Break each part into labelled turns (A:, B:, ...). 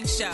A: Morning Show.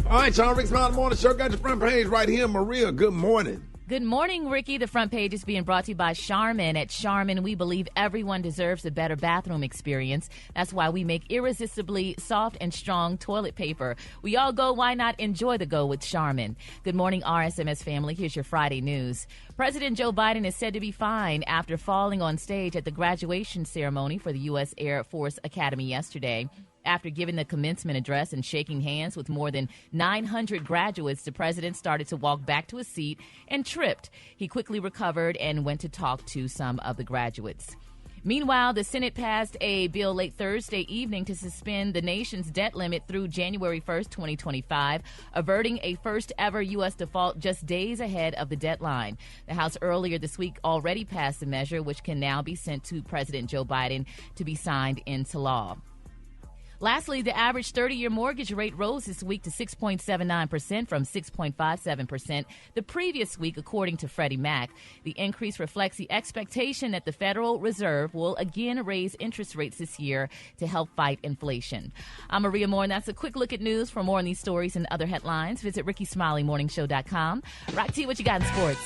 B: All right, y'all. Rickey Smiley Morning Show. Got your front page right here. Maria, good morning.
C: Good morning, Ricky. The front page is being brought to you by Charmin. At Charmin, we believe everyone deserves a better bathroom experience. That's why we make irresistibly soft and strong toilet paper. We all go, why not enjoy the go with Charmin? Good morning, RSMS family. Here's your Friday news. President Joe Biden is said to be fine after falling on stage at the graduation ceremony for the U.S. Air Force Academy yesterday. After giving the commencement address and shaking hands with more than 900 graduates, the president started to walk back to his seat and tripped. He quickly recovered and went to talk to some of the graduates. Meanwhile, the Senate passed a bill late Thursday evening to suspend the nation's debt limit through January 1st, 2025, averting a first-ever U.S. default just days ahead of the deadline. The House earlier this week already passed the measure, which can now be sent to President Joe Biden to be signed into law. Lastly, the average 30-year mortgage rate rose this week to 6.79% from 6.57% the previous week, according to Freddie Mac. The increase reflects the expectation that the Federal Reserve will again raise interest rates this year to help fight inflation. I'm Maria Moore, and that's a quick look at news. For more on these stories and other headlines, visit RickeySmileyMorningShow.com. Rock T, what you got in sports?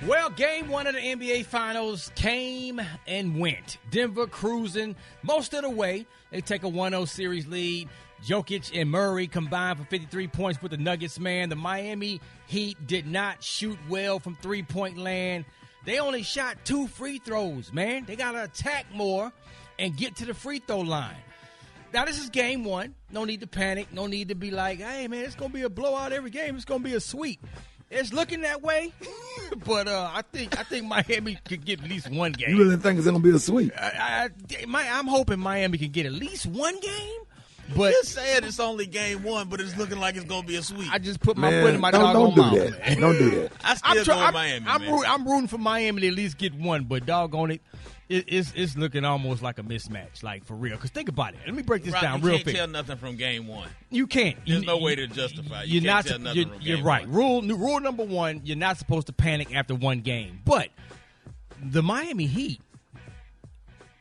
D: Well, game one of the NBA Finals came and went. Denver cruising most of the way. They take a 1-0 series lead. Jokic and Murray combined for 53 points with the Nuggets, man. The Miami Heat did not shoot well from three-point land. They only shot 2 free throws, man. They got to attack more and get to the free throw line. Now, this is game one. No need to panic. No need to be like, hey, man, it's going to be a blowout every game. It's going to be a sweep. It's looking that way, but I think Miami could get at least one game.
B: You really think it's going to be a sweep?
D: I'm hoping Miami can get at least one game. But
E: you're saying it's only game one, but it's looking like it's going to be a sweep.
D: I just put my foot in my doggone mouth.
B: Don't do that.
E: I still go Miami,
D: I'm rooting for Miami to at least get one, but doggone it. It's looking almost like a mismatch, like for real. Because think about it. Let me break this down real quick.
E: You can't tell nothing from game one.
D: You can't.
E: There's no way to justify it. You can't tell nothing from game
D: You're right. Rule number one, you're not supposed to panic after one game. But the Miami Heat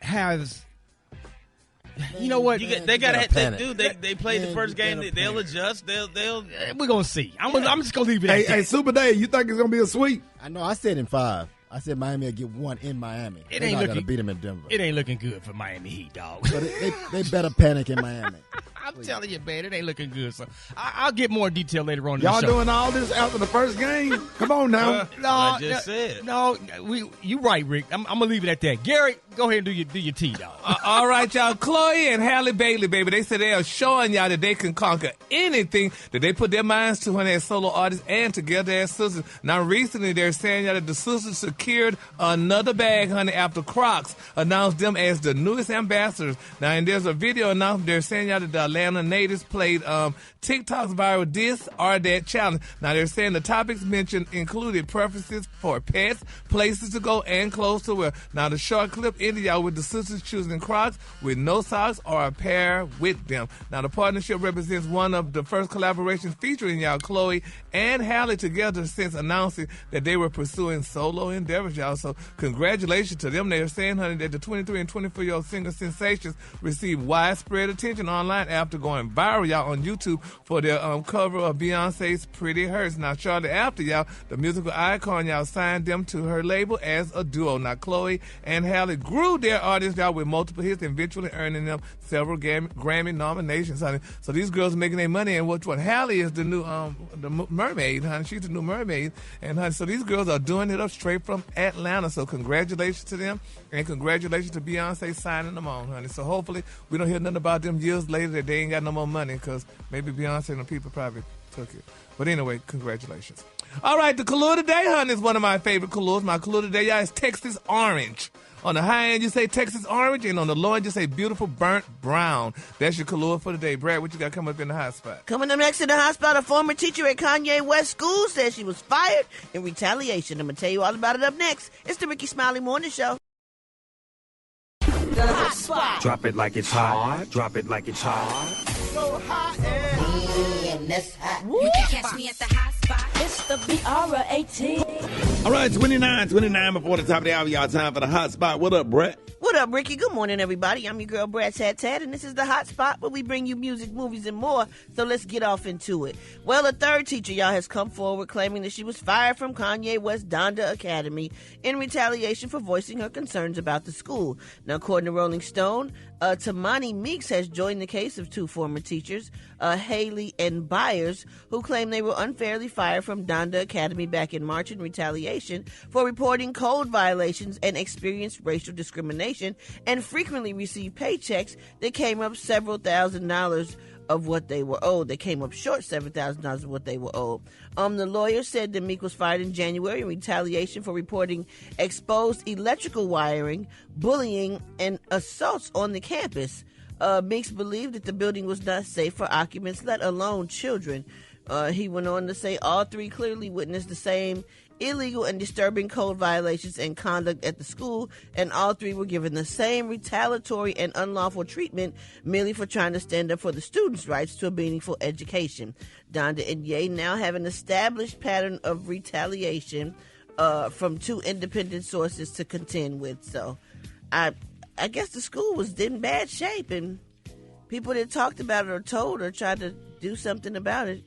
D: has, you know what?
E: They got to They played the first game. They'll adjust. They'll.
D: We're going to see. I'm just going to leave it at that.
B: Hey, Super Dave, you think it's going to be a sweep?
F: I know. I said in 5. I said Miami will get one in Miami.
D: It ain't looking.
F: Beat them in Denver.
D: It ain't looking good for Miami Heat, dog.
F: So they better panic in Miami.
D: I'm telling you, man, it ain't looking good. So I'll get more detail later on in the
B: show.
D: Y'all
B: doing all this after the first game? Come on now.
E: I just said.
D: No, you right, Rick. I'm gonna leave it at that. Gary, go ahead and do your tea, dog.
G: All right, y'all. Chloe and Halle Bailey, baby, they said they are showing y'all that they can conquer anything that they put their minds to, honey, as solo artists and together as sisters. Now, recently, they're saying y'all that the sisters secured another bag, honey, after Crocs announced them as the newest ambassadors. Now, and there's a video announcement. They're saying y'all that the Atlanta natives played TikTok's viral This or That challenge. Now, they're saying the topics mentioned included preferences for pets, places to go, and clothes to wear. Now, the short clip ended y'all with the sisters choosing Crocs with no socks or a pair with them. Now, the partnership represents one of the first collaborations featuring y'all Chloe and Halle together since announcing that they were pursuing solo endeavors, y'all. So, congratulations to them. They're saying, honey, that the 23 and 24-year-old singer sensations received widespread attention online after going viral, y'all, on YouTube for their cover of Beyonce's Pretty Hurts. Now, shortly after, y'all, the musical icon, y'all, signed them to her label as a duo. Now, Chloe and Halle grew their audience, y'all, with multiple hits and eventually earning them several Grammy nominations, honey. So these girls are making their money, and what Halle is the new the mermaid, honey. She's the new mermaid, and honey, so these girls are doing it up straight from Atlanta. So congratulations to them, and congratulations to Beyonce signing them on, honey. So hopefully we don't hear nothing about them years later that they ain't got no more money, because maybe Beyonce and the people probably took it. But anyway, congratulations. All right, the color today, honey, is one of my favorite colors. My color today, y'all, is Texas Orange. On the high end, you say Texas Orange, and on the low end, you say beautiful burnt brown. That's your color for today. Brad, what you got coming up in the hot spot?
H: Coming up next in the hot spot, a former teacher at Kanye West School says she was fired in retaliation. I'm going to tell you all about it up next. It's the Rickey Smiley Morning Show.
I: The hot spot. Drop it like it's hot. Drop it like it's hot.
H: So hot and that's hot.
A: You can catch me at the hot spot.
J: It's the BR18.
B: All right, 29 before the top of the hour, y'all. Time for the hot spot. What up, Brett?
H: What up, Ricky? Good morning, everybody. I'm your girl, Brad Tad, and this is the Hot Spot where we bring you music, movies, and more. So let's get off into it. Well, a third teacher, y'all, has come forward claiming that she was fired from Kanye West Donda Academy in retaliation for voicing her concerns about the school. Now, according to Rolling Stone, Tamani Meeks has joined the case of two former teachers, Haley and Byers, who claim they were unfairly fired from Donda Academy back in March in retaliation for reporting code violations and experienced racial discrimination and frequently received paychecks that came up several $1,000s of what they were owed. They came up short $7,000 of what they were owed. The lawyer said that Meek was fired in January in retaliation for reporting exposed electrical wiring, bullying, and assaults on the campus. Meeks believed that the building was not safe for occupants, let alone children. He went on to say all three clearly witnessed the same illegal and disturbing code violations and conduct at the school, and all three were given the same retaliatory and unlawful treatment merely for trying to stand up for the students' rights to a meaningful education. Donda and Ye now have an established pattern of retaliation from two independent sources to contend with. So I guess the school was in bad shape, and people that talked about it or told or tried to do something about it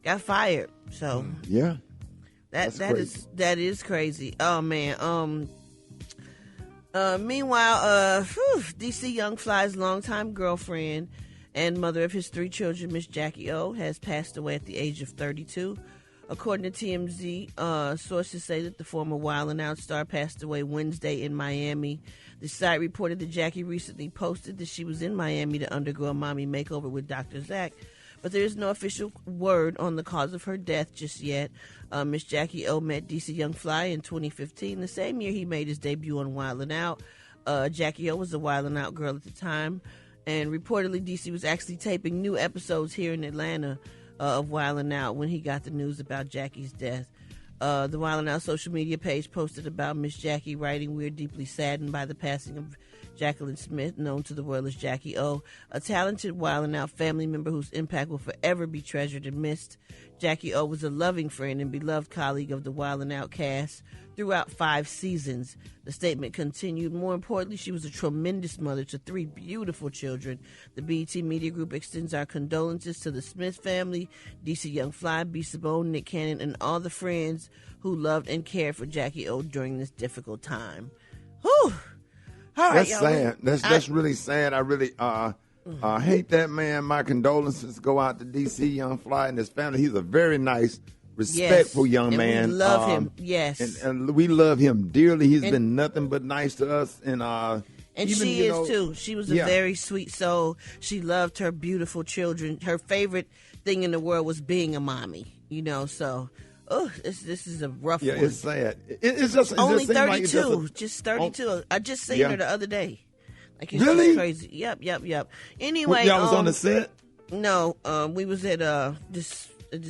H: got fired. So
B: yeah.
H: That is crazy. Oh man. Meanwhile, DC Young Fly's longtime girlfriend and mother of his three children, Miss Jackie O, has passed away at the age of 32. According to TMZ, sources say that the former Wild 'N Out star passed away Wednesday in Miami. The site reported that Jackie recently posted that she was in Miami to undergo a mommy makeover with Dr. Zach, but there is no official word on the cause of her death just yet. Miss Jackie O met DC Young Fly in 2015, the same year he made his debut on Wild 'N Out. Jackie O was a Wild 'N Out girl at the time, and reportedly DC was actually taping new episodes here in Atlanta of Wild 'N Out when he got the news about Jackie's death. The Wild 'N Out social media page posted about Miss Jackie, writing, "We're deeply saddened by the passing of Jacqueline Smith, known to the world as Jackie O, a talented Wild 'N Out family member whose impact will forever be treasured and missed. Jackie O was a loving friend and beloved colleague of the Wild 'N Out cast throughout 5 seasons." The statement continued, "More importantly, she was a tremendous mother to 3 beautiful children. The BET Media Group extends our condolences to the Smith family, DC Young Fly, B. Sabone, Nick Cannon, and all the friends who loved and cared for Jackie O during this difficult time." Whew. All right,
B: that's
H: y'all.
B: sad. That's really sad. I really hate that, man. My condolences go out to DC Young Fly and his family. He's a very nice, respectful young man.
H: We love him. Yes,
B: and we love him dearly. He's been nothing but nice to us, and even,
H: she is too. She was a very sweet soul. She loved her beautiful children. Her favorite thing in the world was being a mommy. So. Oh, this is a rough one.
B: Yeah, it's sad. It's just
H: only
B: just
H: 32. Just 32. I just seen her the other day. Like, it's
B: really
H: crazy. Yep. Anyway,
B: y'all was on the set?
H: No, we was at this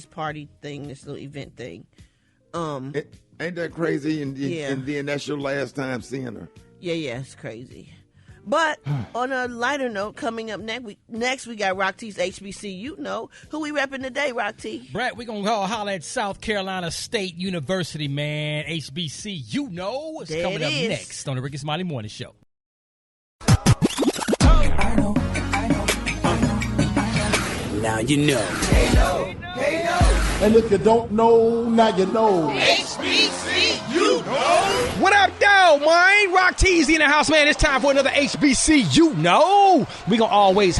H: party thing, this little event thing.
B: Ain't that crazy? And then that's your last time seeing her. Yeah,
H: it's crazy. But on a lighter note, coming up next we got Rock T's HBCU. Who we repping today, Rock T?
D: Brett, we going to go holler at South Carolina State University, man. HBCU, it's
H: there
D: coming
H: it
D: up
H: is.
D: next on the Rickey Smiley Morning Show.
I: I know. Now you know.
J: They know. And if you don't know, now you know.
I: HBCU know.
D: What up, though, man? Rock T's in the house, man. It's time for another HBCU know. We gonna always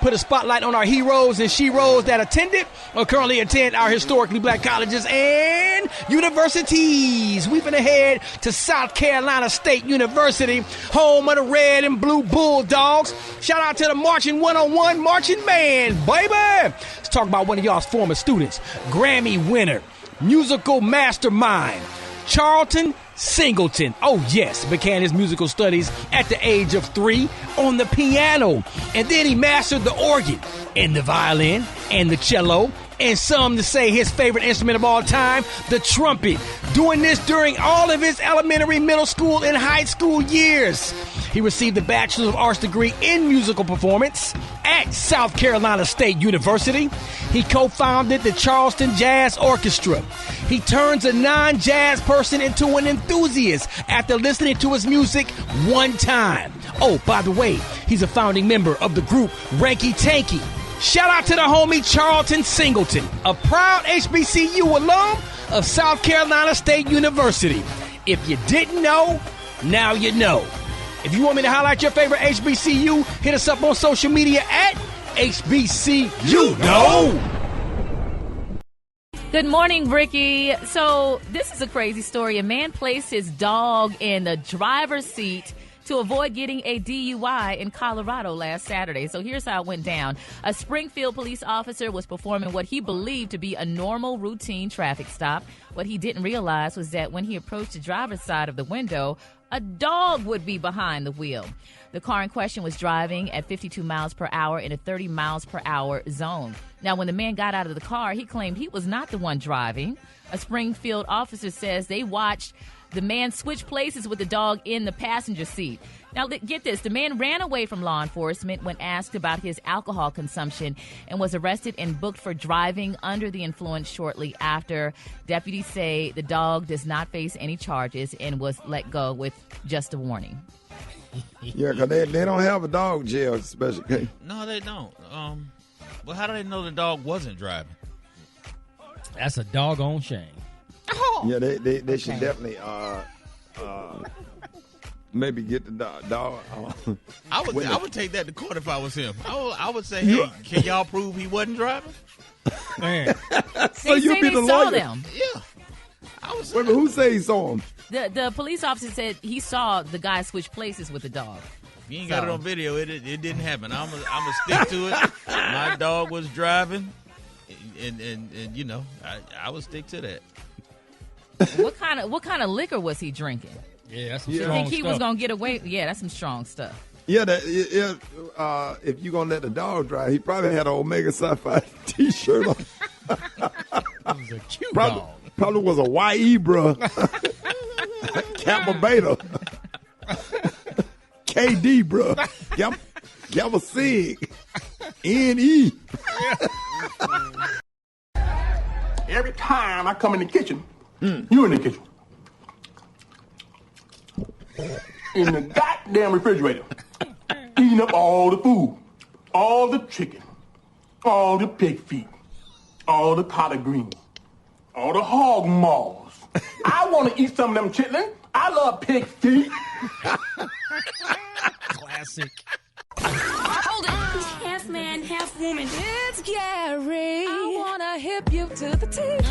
D: put a spotlight on our heroes and sheroes that attended or currently attend our historically black colleges and universities. We finna head to South Carolina State University, home of the red and blue Bulldogs. Shout out to the Marching 101 Marching Band, baby. Let's talk about one of y'all's former students, Grammy winner, musical mastermind, Charlton Singleton. Oh yes, began his musical studies at the age of 3 on the piano, and then he mastered the organ and the violin and the cello, and some to say his favorite instrument of all time, the trumpet, doing this during all of his elementary, middle school, and high school years. He received a Bachelor of Arts degree in musical performance at South Carolina State University. He co-founded the Charleston Jazz Orchestra. He turns a non-jazz person into an enthusiast after listening to his music one time. Oh, by the way, he's a founding member of the group Ranky Tanky. Shout out to the homie Charlton Singleton, a proud HBCU alum of South Carolina State University. If you didn't know, now you know. If you want me to highlight your favorite HBCU, hit us up on social media at HBCU. Know.
C: Good morning, Ricky. So this is a crazy story. A man placed his dog in the driver's seat to avoid getting a DUI in Colorado last Saturday. So here's how it went down. A Springfield police officer was performing what he believed to be a normal routine traffic stop. What he didn't realize was that when he approached the driver's side of the window, a dog would be behind the wheel. The car in question was driving at 52 miles per hour in a 30 miles per hour zone. Now, when the man got out of the car, he claimed he was not the one driving. A Springfield officer says they watched the man switch places with the dog in the passenger seat. Now, get this. The man ran away from law enforcement when asked about his alcohol consumption and was arrested and booked for driving under the influence shortly after. Deputies say the dog does not face any charges and was let go with just a warning.
B: Yeah, because they don't have a dog jail special case.
E: No, they don't. Well, how do they know the dog wasn't driving?
D: That's a doggone shame.
B: Yeah, they should definitely maybe get the dog.
E: I would take that to court if I was him. I would say, hey, can y'all prove he wasn't driving?
D: Man.
B: So you be the lawyer.
C: Them.
E: Yeah. I would say.
B: Wait, but who say he saw him?
C: The police officer said he saw the guy switch places with the dog.
E: If you ain't got it on video, it didn't happen. I'm gonna stick to it. My dog was driving, and you know, I would stick to that.
C: What kind of liquor was he drinking?
D: Yeah, that's some
C: You
D: strong
C: think he
D: stuff.
C: was gonna get away? Yeah, that's some strong stuff.
B: Yeah, if you gonna let the dog drive, he probably had an Omega Sapphire T-shirt on.
D: It was a cute dog.
B: Probably was a YE, bro. Kappa Beta. KD, bro. Gamma Sig. NE.
J: Every time I come in the kitchen, you in the kitchen. In the goddamn refrigerator. Eating up all the food. All the chicken. All the pig feet. All the collard greens. All the hog maws. I want to eat some of them chitlins. I love pig feet.
D: Classic.
A: Hold on. Half man, half woman. It's Gary. I wanna hip you to the teeth.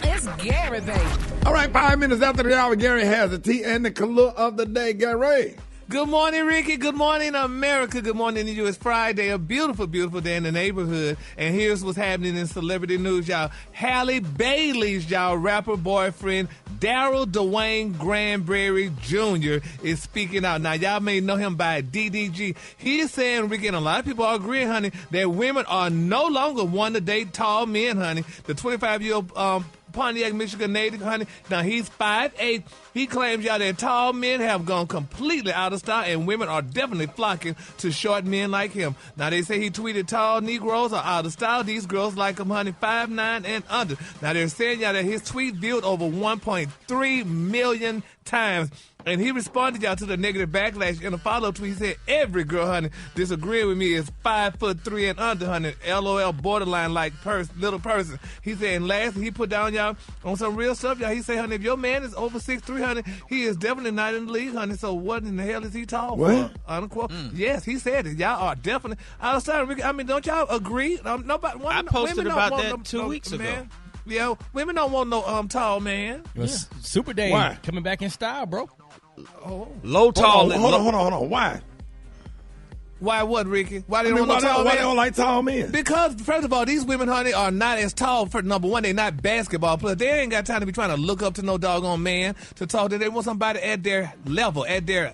A: It's Gary, baby.
B: All right, 5 minutes after the hour, Gary has the tea and the color of the day. Gary.
G: Good morning, Ricky. Good morning, America. Good morning to you. It's Friday, a beautiful, beautiful day in the neighborhood. And here's what's happening in celebrity news, y'all. Halle Bailey's, y'all, rapper boyfriend, Daryl Dwayne Granberry Jr. is speaking out. Now, y'all may know him by DDG. He is saying, Ricky, and a lot of people are agreeing, honey, that women are no longer one to date tall men, honey. The 25-year-old Pontiac, Michigan native, honey. Now, he's 5'8". He claims, y'all, that tall men have gone completely out of style, and women are definitely flocking to short men like him. Now, they say he tweeted tall Negroes are out of style. These girls like him, honey, 5'9" and under. Now, they're saying, y'all, that his tweet viewed over 1.3 million times. And he responded, y'all, to the negative backlash in a follow-up tweet. He said, every girl, honey, disagreeing with me is 5'3" and under, honey. LOL, borderline like little person. He said, and lastly, he put down, y'all, on some real stuff, y'all. He said, honey, if your man is over 6'3", honey, he is definitely not in the league, honey. So what in the hell is he tall for? Unquote. Yes, he said it. Y'all are definitely out of style. I mean, don't y'all agree? Nobody.
E: I posted about that 2 weeks ago.
G: Man. Yeah, women don't want no tall man.
D: Super Day
B: Why?
D: coming back in style, bro.
E: Low, tall.
B: Hold on. Why?
G: Why what, Ricky? Why they
B: I mean,
G: don't want no tall
B: why
G: men?
B: they don't like tall men?
G: Because, first of all, these women, honey, are not as tall. For number one, they're not basketball players. They ain't got time to be trying to look up to no doggone man to talk to. They want somebody at their level, at their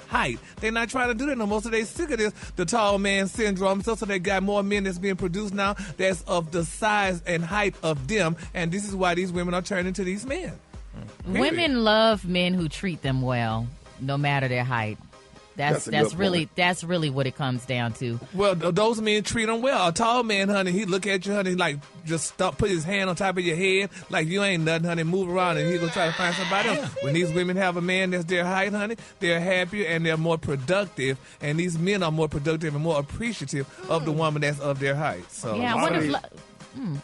G: height. They're not trying to do that no more. So they sick of this, the tall man syndrome. So they got more men that's being produced now that's of the size and height of them. And this is why these women are turning to these men.
C: Women love men who treat them well, no matter their height. That's really what it comes down to.
G: Well, those men treat them well. A tall man, honey, he look at you, honey, like just stop, put his hand on top of your head, like you ain't nothing, honey. Move around, and he gonna try to find somebody else. When these women have a man that's their height, honey, they're happier and they're more productive, and these men are more productive and more appreciative of the woman that's of their height. So
C: yeah, I wonder if.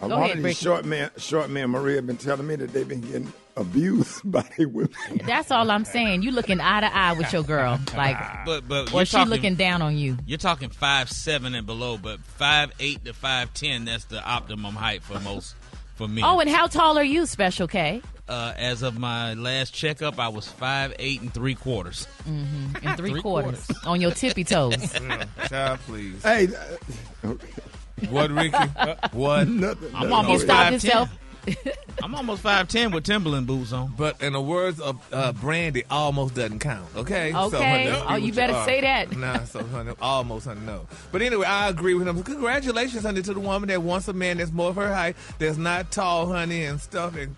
B: A lot of these short men, Maria, been telling me that they've been getting abused by their women.
C: That's all I'm saying. You looking eye to eye with your girl, like,
E: but
C: or she looking down on you.
E: You're talking 5'7" and below, but 5'8" to 5'10", that's the optimum height for most for me.
C: Oh, and how tall are you, Special K?
E: As of my last checkup, I was 5'8" and 3/4.
C: Mm-hmm. And 3/4 on your tippy toes.
G: Child, please.
B: Hey.
G: What, Ricky? What?
B: Nothing.
E: I'm almost
C: 5'10".
E: I'm almost 5'10" with Timberland boots on.
G: But in the words of Brandy, almost doesn't count. Okay.
C: Okay.
G: So,
C: honey, you better say that.
G: Nah. So honey, almost, honey, no. But anyway, I agree with him. Congratulations, honey, to the woman that wants a man that's more of her height, that's not tall, honey, and stuff. And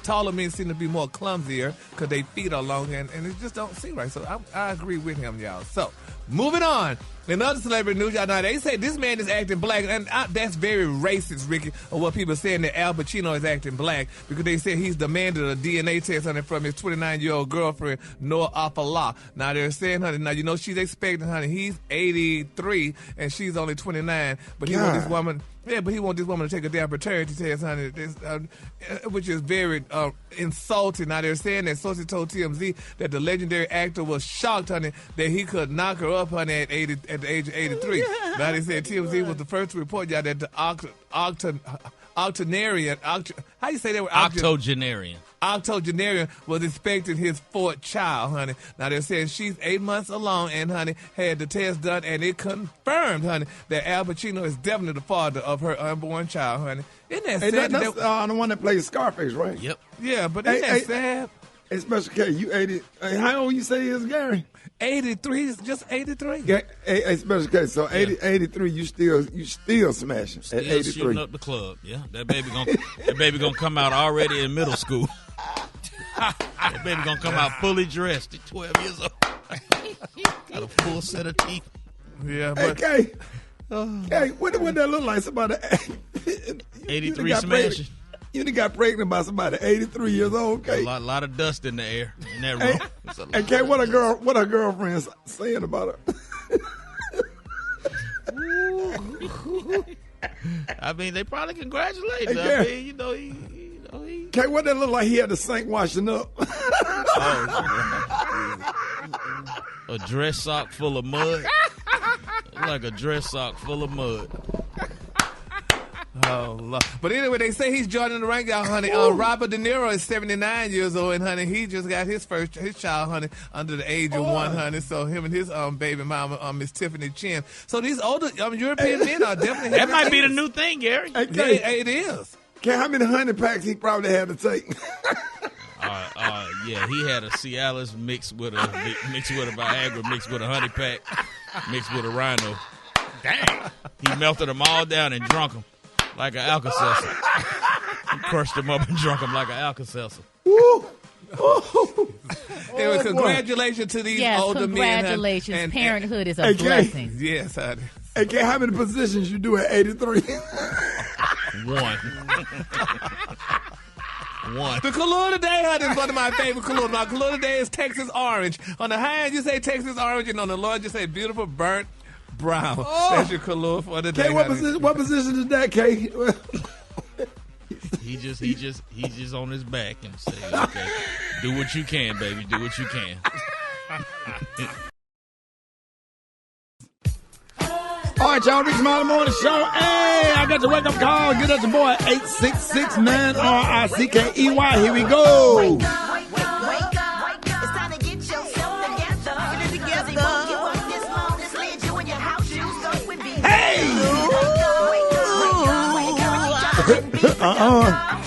G: taller men seem to be more clumsier because their feet are longer, and it just don't seem right. So I agree with him, y'all. So moving on. In other celebrity news, y'all know, they say this man is acting black, and that's very racist, Ricky, of what people are saying that Al Pacino is acting black, because they said he's demanded a DNA test on it from his 29-year-old girlfriend, Noah Afala. Now, they're saying, honey, now, you know, she's expecting, honey, he's 83, and she's only 29, but he wants this woman... Yeah, but he wants this woman to take a damn paternity test, honey, which is very insulting. Now, they're saying that sources told TMZ that the legendary actor was shocked, honey, that he could knock her up, honey, at the age of 83. Now, they said TMZ was the first to report, y'all, that the octogenarian, how you say that word? Octogenarian was expecting his fourth child, honey. Now, they're saying she's 8 months along and, honey, had the test done, and it confirmed, honey, that Al Pacino is definitely the father of her unborn child, honey. Isn't that sad?
B: That's the one that plays Scarface, right?
E: Yep.
G: Yeah, but isn't that sad?
B: Hey, Special K, you 80. How old you say he is, Gary?
G: 83, just 83.
B: Yeah, hey, Special K, so 83, you still smashing
E: Still
B: at 83.
E: shooting up the club. Yeah, that baby gonna come out already in middle school. That baby gonna come out fully dressed at 12 years old. Got a full set of teeth.
G: Yeah, but
B: hey, what that look like? Somebody
E: 83 smashing.
B: You done got pregnant by somebody 83 years old, okay?
E: A lot of dust in the air in that room.
B: And Kay, what her girlfriend's saying about her?
E: I mean, they probably congratulate her. I mean, you know, he
B: Kay, what that look like? He had the sink washing up.
E: A dress sock full of mud. Like a dress sock full of mud.
G: Oh, Lord. But anyway, they say he's joining the rank, y'all, honey. Robert De Niro is 79 years old, and, honey, he just got his child, honey, under the age of 1, honey. So him and his baby mama, Miss Tiffany Chin. So these older European men are definitely...
E: That might be the new thing, Gary.
G: It is.
B: How many honey packs he probably had to take?
E: Yeah, he had a Cialis mixed with a Viagra, mixed with a honey pack, mixed with a Rhino. Dang. He melted them all down and drunk them like an Alka-Seltzer. He crushed them up and drunk them like an Alka-Seltzer.
G: Anyway, congratulations to these older men.
C: Congratulations.
G: And
C: parenthood is a blessing.
G: Yes, honey.
B: Hey, Kay, how many positions you do at 83?
E: One.
G: The color today, honey, is one of my favorite colors. My color today is Texas orange. On the high end, you say Texas orange, and on the low end, you say beautiful burnt brown. That's your color for the day.
B: Kay, what position is that, Kay?
E: He's just on his back and say, okay, do what you can, baby, do what you can.
B: All right, y'all, Rickey Smiley Morning Show. Hey, I got your wake-up call. Get at your boy, 866-9-RICKEY. Here we go.
H: Wake up. It's time to get yourself together. Get it together. You want this long, this lid, you in your house shoes, go with me.
B: Hey!
H: Rickey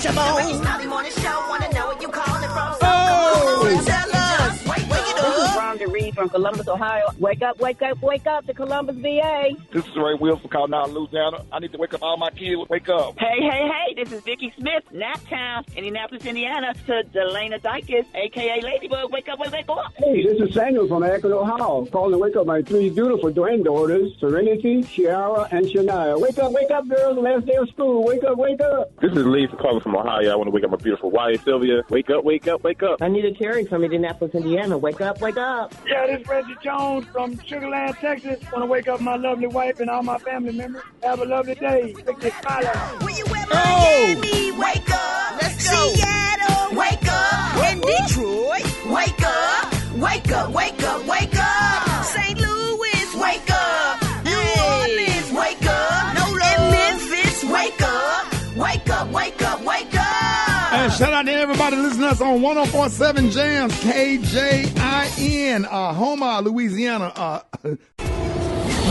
H: Smiley Morning Show. Want to know where you calling from?
B: Oh!
H: Tell us. Wake it up.
K: This is Rhonda Reed. Reed from Columbus, Ohio. Wake up, wake up, wake up to Columbus, VA.
L: This is Ray Wilson calling out of Louisiana. I need to wake up all my kids. Wake up.
K: Hey, this is Rickey Smith, Naptown, Indianapolis, Indiana, to Delana Dykes, a.k.a. Ladybug. Wake up, wake up.
M: Hey, this is Samuel from Akron, Ohio. Calling to wake up my three beautiful granddaughters, Serenity, Ciara, and Shania. Wake up, girls. Last day of school. Wake up, wake up.
L: This is Lee calling from Ohio. I want to wake up my beautiful wife, Sylvia. Wake up, wake up, wake up.
K: Anita Terry from Indianapolis, Indiana. Wake up, wake up.
M: Yeah, this is Reggie Jones from Sugarland, Texas. Want to wake up my lovely wife and all my family members. Have a lovely day. Rickey Smiley.
H: When you at Miami, wake up. Let's go. Seattle, wake up. In Detroit, wake up. Wake up, wake up, wake up. St. Louis, wake up. New Orleans, wake up. In Memphis, wake up. Wake up, wake up, wake up.
B: And shout out to everybody listening to us on 104.7 Jams, KJIN, Houma, Louisiana.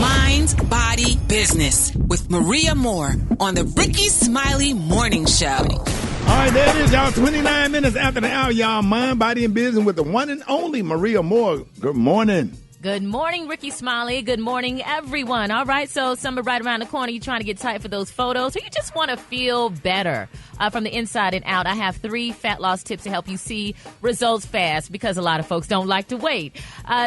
N: Mind, Body, Business with Maria Moore on the Rickey Smiley Morning Show.
B: All right, there it is, y'all. 29 minutes after the hour, y'all. Mind, Body, and Business with the one and only Maria Moore. Good morning.
C: Good morning, Rickey Smiley. Good morning, everyone. All right, so summer right around the corner. You trying to get tight for those photos, or you just want to feel better from the inside and out. I have 3 fat loss tips to help you see results fast because a lot of folks don't like to wait.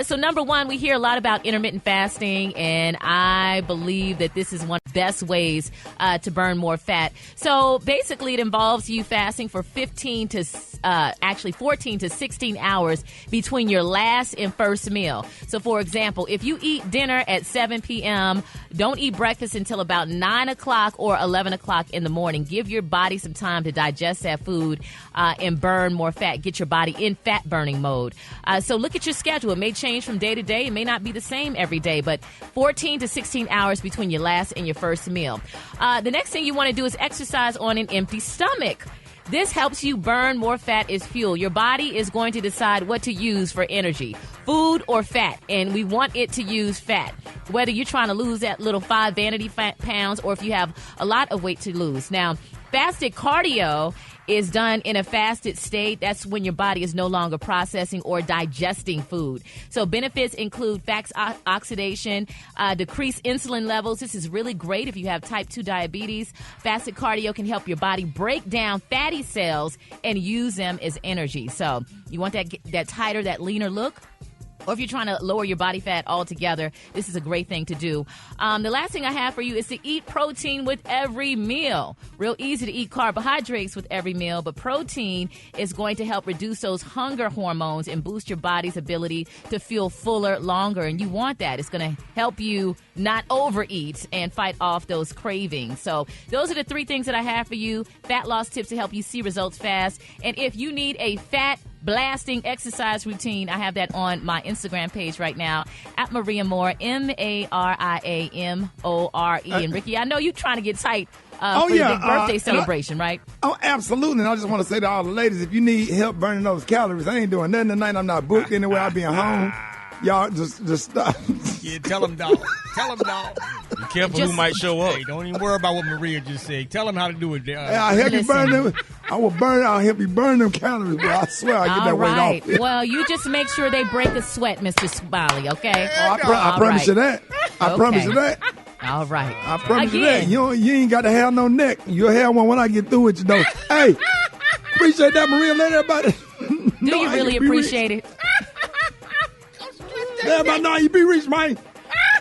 C: So number 1, we hear a lot about intermittent fasting, and I believe that this is one of the best ways to burn more fat. So basically, it involves you fasting for 14 to 16 hours between your last and first meal. So for example, if you eat dinner at 7 p.m., don't eat breakfast until about 9 o'clock or 11 o'clock in the morning. Give your body some time to digest that food and burn more fat. Get your body in fat burning mode. So look at your schedule. It may change from day to day. It may not be the same every day, but 14 to 16 hours between your last and your first meal. The next thing you want to do is exercise on an empty stomach. This helps you burn more fat as fuel. Your body is going to decide what to use for energy, food or fat, and we want it to use fat. Whether you're trying to lose that little 5 vanity fat pounds or if you have a lot of weight to lose. Now, fasted cardio is done in a fasted state. That's when your body is no longer processing or digesting food. So benefits include fat oxidation, decreased insulin levels. This is really great if you have type 2 diabetes. Fasted cardio can help your body break down fatty cells and use them as energy. So you want that tighter, that leaner look? Or if you're trying to lower your body fat altogether, this is a great thing to do. The last thing I have for you is to eat protein with every meal. Real easy to eat carbohydrates with every meal, but protein is going to help reduce those hunger hormones and boost your body's ability to feel fuller longer. And you want that. It's going to help you not overeat and fight off those cravings. So those are the 3 things that I have for you. Fat loss tips to help you see results fast. And if you need a fat blasting exercise routine, I have that on my Instagram page right now at Maria Moore, Mariamore. And Ricky, I know you're trying to get tight for your big birthday celebration, right?
B: Oh, absolutely. And I just want to say to all the ladies, if you need help burning those calories, I ain't doing nothing tonight. I'm not booked anywhere. I'll be at home. Y'all just stop.
D: Yeah, tell them, dog. Tell them, dog.
E: Be careful who might show up.
D: Hey, don't even worry about what Maria just said. Tell them how to do it.
B: I'll help you burn them. I'll help you burn them calories, bro. I swear I'll get that weight off.
C: Well, you just make sure they break a sweat, Mr. Smiley, okay?
B: I promise you that. I promise you that.
C: All right.
B: I promise you that. You ain't got to have no neck. You'll have one when I get through with you, though. Hey, appreciate that, Maria. Let everybody
C: Do you really appreciate it?
B: Everybody know you be rich, man.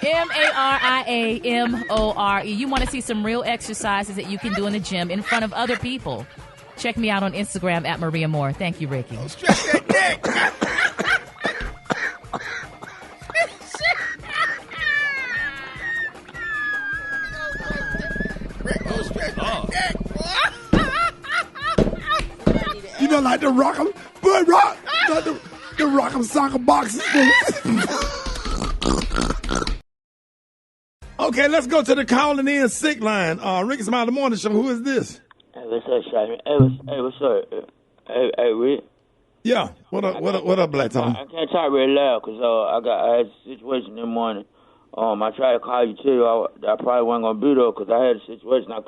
C: Mariamore. You want to see some real exercises that you can do in the gym in front of other people. Check me out on Instagram at Maria Moore. Thank you, Ricky.
D: Stretch that neck.
B: You know, like the Rock'em, but rock, the Rock'em soccer boxes. Okay, let's go to the calling in sick line. Rickey Smiley Morning Show. Who is this?
O: Hey, what's up, Shotty? Hey, what's up? Hey, Rick.
B: Yeah. What up, Black Tom?
O: I can't talk really loud because I had a situation this morning. I tried to call you too. I probably wasn't gonna be there because I had a situation I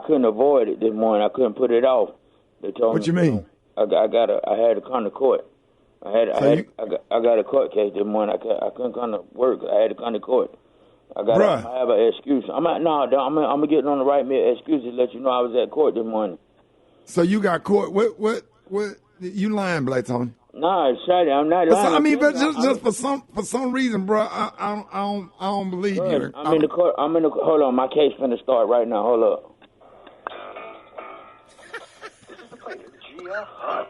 O: couldn't avoid it this morning. I couldn't put it off. They told
B: what
O: me.
B: You mean?
O: I had to come to court. I got a court case this morning. I couldn't come to work. I had to come to court. I have an excuse. I'm gonna get on the right excuse to let you know I was at court this morning.
B: So you got court? What? You lying, Black Tony?
O: No, Shady, I'm not lying.
B: But just for some reason, bro, I don't believe you.
O: I'm in the court. Hold on, my case finna start right now. Hold up.
P: This is the plaintiff, Gia Hutt.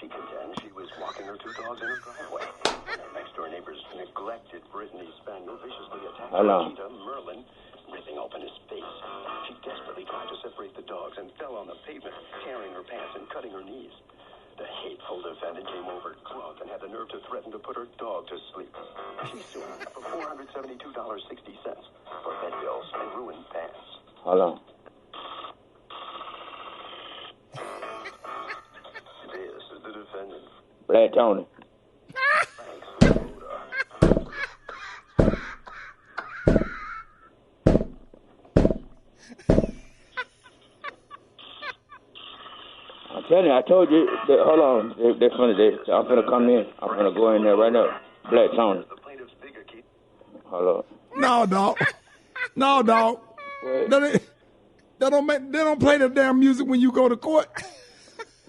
P: She contends she was walking her 2 dogs in her driveway. Her next-door neighbor's neglected Brittany Spaniel viciously attacked Cheetah Merlin, ripping open his face. She desperately tried to separate the dogs and fell on the pavement, tearing her pants and cutting her knees. The hateful defendant came over drunk and had the nerve to threaten to put her dog to sleep. She sued for $472.60 for vet bills and ruined pants.
O: Hold on.
P: This is the defendant.
O: Black Tony. I told you. Hold on. They're funny. I'm finna come in. I'm finna go in there right now. Black Tony. Hold on.
B: No, dog. No, dog. They don't play the damn music when you go to court.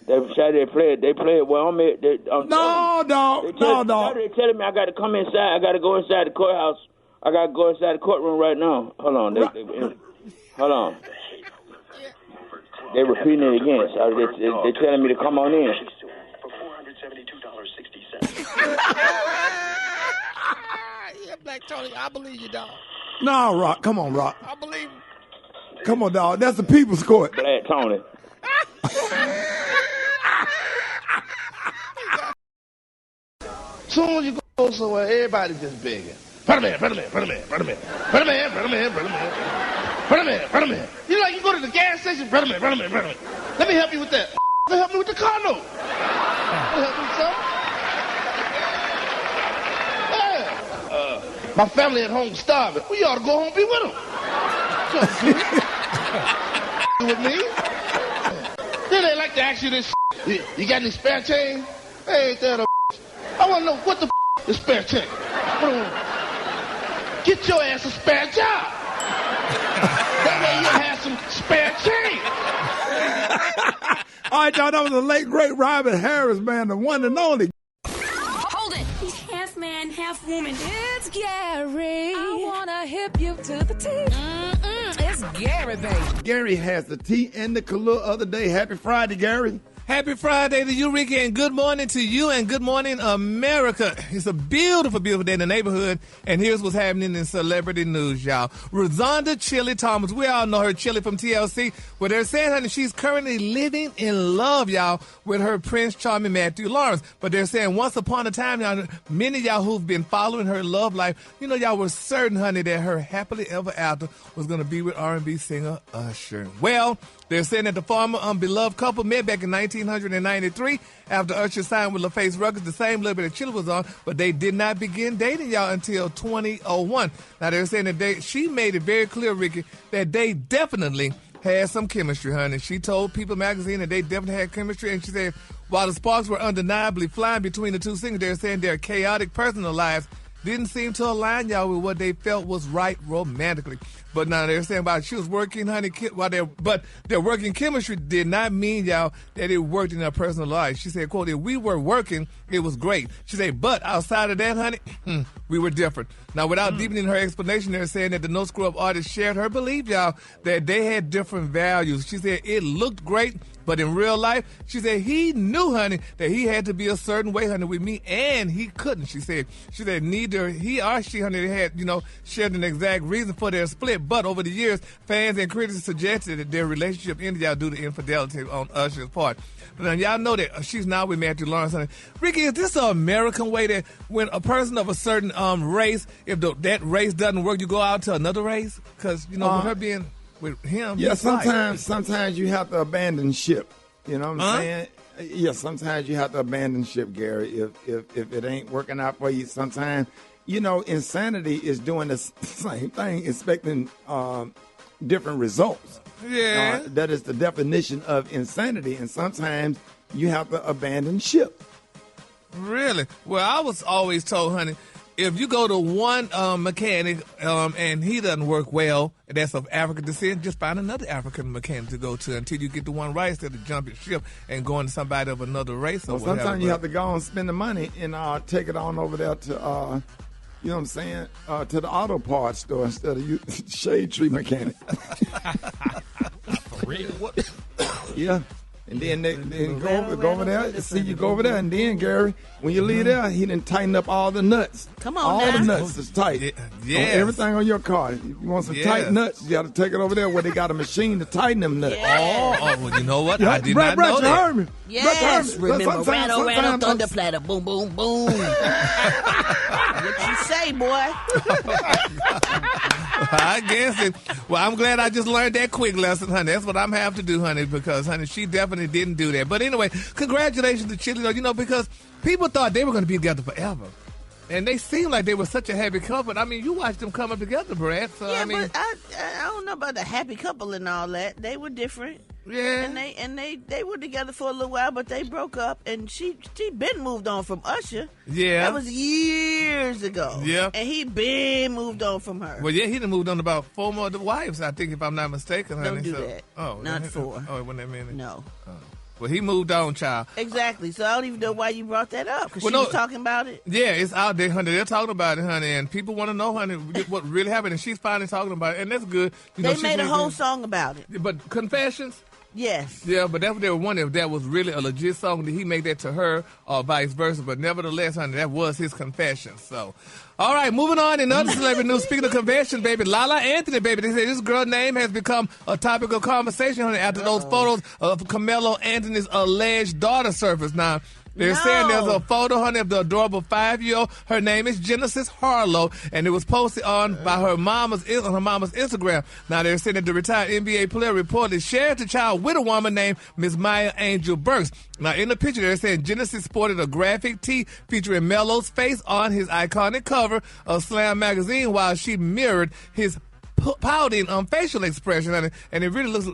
O: They play it. They play it. Well,
B: no, dog.
O: They're telling me I got to come inside. I got to go inside the courthouse. I got to go inside the courtroom right now. Hold on. Hold on. They're repeating it again. So they're telling me to come on in.
P: For $472.60.
D: Yeah, Black Tony, I believe you, dog.
B: No, Rock. Come on, Rock.
D: I believe him.
B: Come on, dog. That's the people's court.
O: Black Tony.
Q: Soon as you go somewhere, everybody's just begging. Put him in. You like you go to the gas station, put him in. Let me help you with that. Help me with the car note. Help me with some. My family at home starving. We ought to go home and be with them. With me? Then they like to ask you this. You got any spare change? Hey, ain't that a I want to know what the is spare change. Get your ass a spare job. That way you'll have some spare change.
B: All right, y'all, that was the late, great Robert Harris, man, the one and only.
A: Hold it. He's half man, half woman. It's Gary. I want to hip you to the teeth. It's Gary, baby.
B: Gary has the tea and the color other day. Happy Friday, Gary.
G: Happy Friday to you, Ricky, and good morning to you, and good morning, America. It's a beautiful, beautiful day in the neighborhood, and here's what's happening in celebrity news, y'all. Rosonda Chilli Thomas, we all know her, Chilli from TLC, well, they're saying, honey, she's currently living in love, y'all, with her Prince Charming Matthew Lawrence. But they're saying once upon a time, y'all, many of y'all who've been following her love life, you know, y'all were certain, honey, that her happily ever after was going to be with R&B singer Usher. Well, they're saying that the former beloved couple met back in 1993 after Usher signed with LaFace Records, the same label that Chilli was on, but they did not begin dating, y'all, until 2001. Now, they're saying that she made it very clear, Ricky, that they definitely had some chemistry, honey. She told People magazine that they definitely had chemistry, and she said while the sparks were undeniably flying between the two singers, they're saying their chaotic personal lives didn't seem to align, y'all, with what they felt was right romantically. But now they're saying about she was working, honey, but their working chemistry did not mean, y'all, that it worked in their personal life. She said, quote, if we were working, it was great. She said, but outside of that, honey, we were different. Now, without deepening her explanation, they're saying that the No Screw Up artist shared her belief, y'all, that they had different values. She said it looked great, but in real life, she said he knew, honey, that he had to be a certain way, honey, with me, and he couldn't, she said. She said neither he or she, honey, had, shared an exact reason for their split, but over the years, fans and critics suggested that their relationship ended, y'all, due to infidelity on Usher's part. But now, y'all know that she's now with Matthew Lawrence, honey. Ricky, is this an American way that when a person of a certain race, if that race doesn't work, you go out to another race? Because, with her being with him.
B: Yeah, sometimes you have to abandon ship. You know what I'm saying? Yeah, sometimes you have to abandon ship, Gary. If it ain't working out for you, sometimes, insanity is doing the same thing, expecting different results.
G: Yeah.
B: That is the definition of insanity, and sometimes you have to abandon ship.
G: Really? Well, I was always told, honey, if you go to one mechanic and he doesn't work well, and that's of African descent, just find another African mechanic to go to until you get the one right instead of jumping ship and going to somebody of another race. Or whatever.
B: Sometimes you have to go and spend the money and take it on over there to, you know what I'm saying, to the auto parts store instead of you shade tree mechanic.
D: For real? What?
B: Yeah. And then they go over there. See, you go over there, and then Gary, when you leave there, he done tighten up all the nuts.
H: Come on,
B: all
H: now.
B: the nuts is tight.
G: Yeah,
B: everything on your car. If you want some tight nuts, you got to take it over there where they got a machine to tighten them nuts.
G: Oh, well, you know what? I did not know
B: you
G: that.
B: heard me.
H: Yes, remember, rattle, thunder
B: I'm-
H: platter, boom, boom, boom. What you say, boy?
G: I guess it. Well, I'm glad I just learned that quick lesson, honey. That's what I'm have to do, honey, because, honey, she definitely didn't do that. But anyway, congratulations to Chilli, you know, because people thought they were going to be together forever. And they seemed like they were such a happy couple. I mean, you watched them come up together, Brad. So,
H: Yeah,
G: I mean,
H: but I don't know about the happy couple and all that. They were different.
G: Yeah.
H: And they were together for a little while, but they broke up, and she been moved on from Usher.
G: Yeah.
H: That was years ago.
G: Yeah.
H: And he been moved on from her.
G: well, yeah, he done moved on to about 4 more wives, I think, if I'm not mistaken, honey.
H: Don't do
G: so,
H: that.
G: Oh,
H: Not 4.
G: Oh, it wasn't that many?
H: No.
G: Well, he moved on, child.
H: Exactly. So I don't even know why you brought that up, because
G: Well,
H: she
G: no.
H: was talking about it.
G: Yeah, it's out there, honey. They're talking about it, honey, and people want to know, honey, what really happened. And she's finally talking about it, and that's good. You know,
H: They
G: she's
H: made a
G: making-
H: whole song about it.
G: But confessions.
H: Yes.
G: Yeah, but that's what they were wondering if that was really a legit song. Did he make that to her or vice versa? But nevertheless, honey, that was his confession. So, all right, moving on. In other celebrity news, speaking of confession, baby, Lala Anthony, baby, they say this girl's name has become a topic of conversation, honey, after those photos of Carmelo Anthony's alleged daughter surfaced. Now, they're saying there's a photo, honey, of the adorable 5-year-old. Her name is Genesis Harlow, and it was posted on by her mama's Instagram. Now, they're saying that the retired NBA player reportedly shared the child with a woman named Miss Maya Angel Burks. Now, in the picture, they're saying Genesis sported a graphic tee featuring Melo's face on his iconic cover of Slam magazine, while she mirrored his pouting facial expression, and it really looks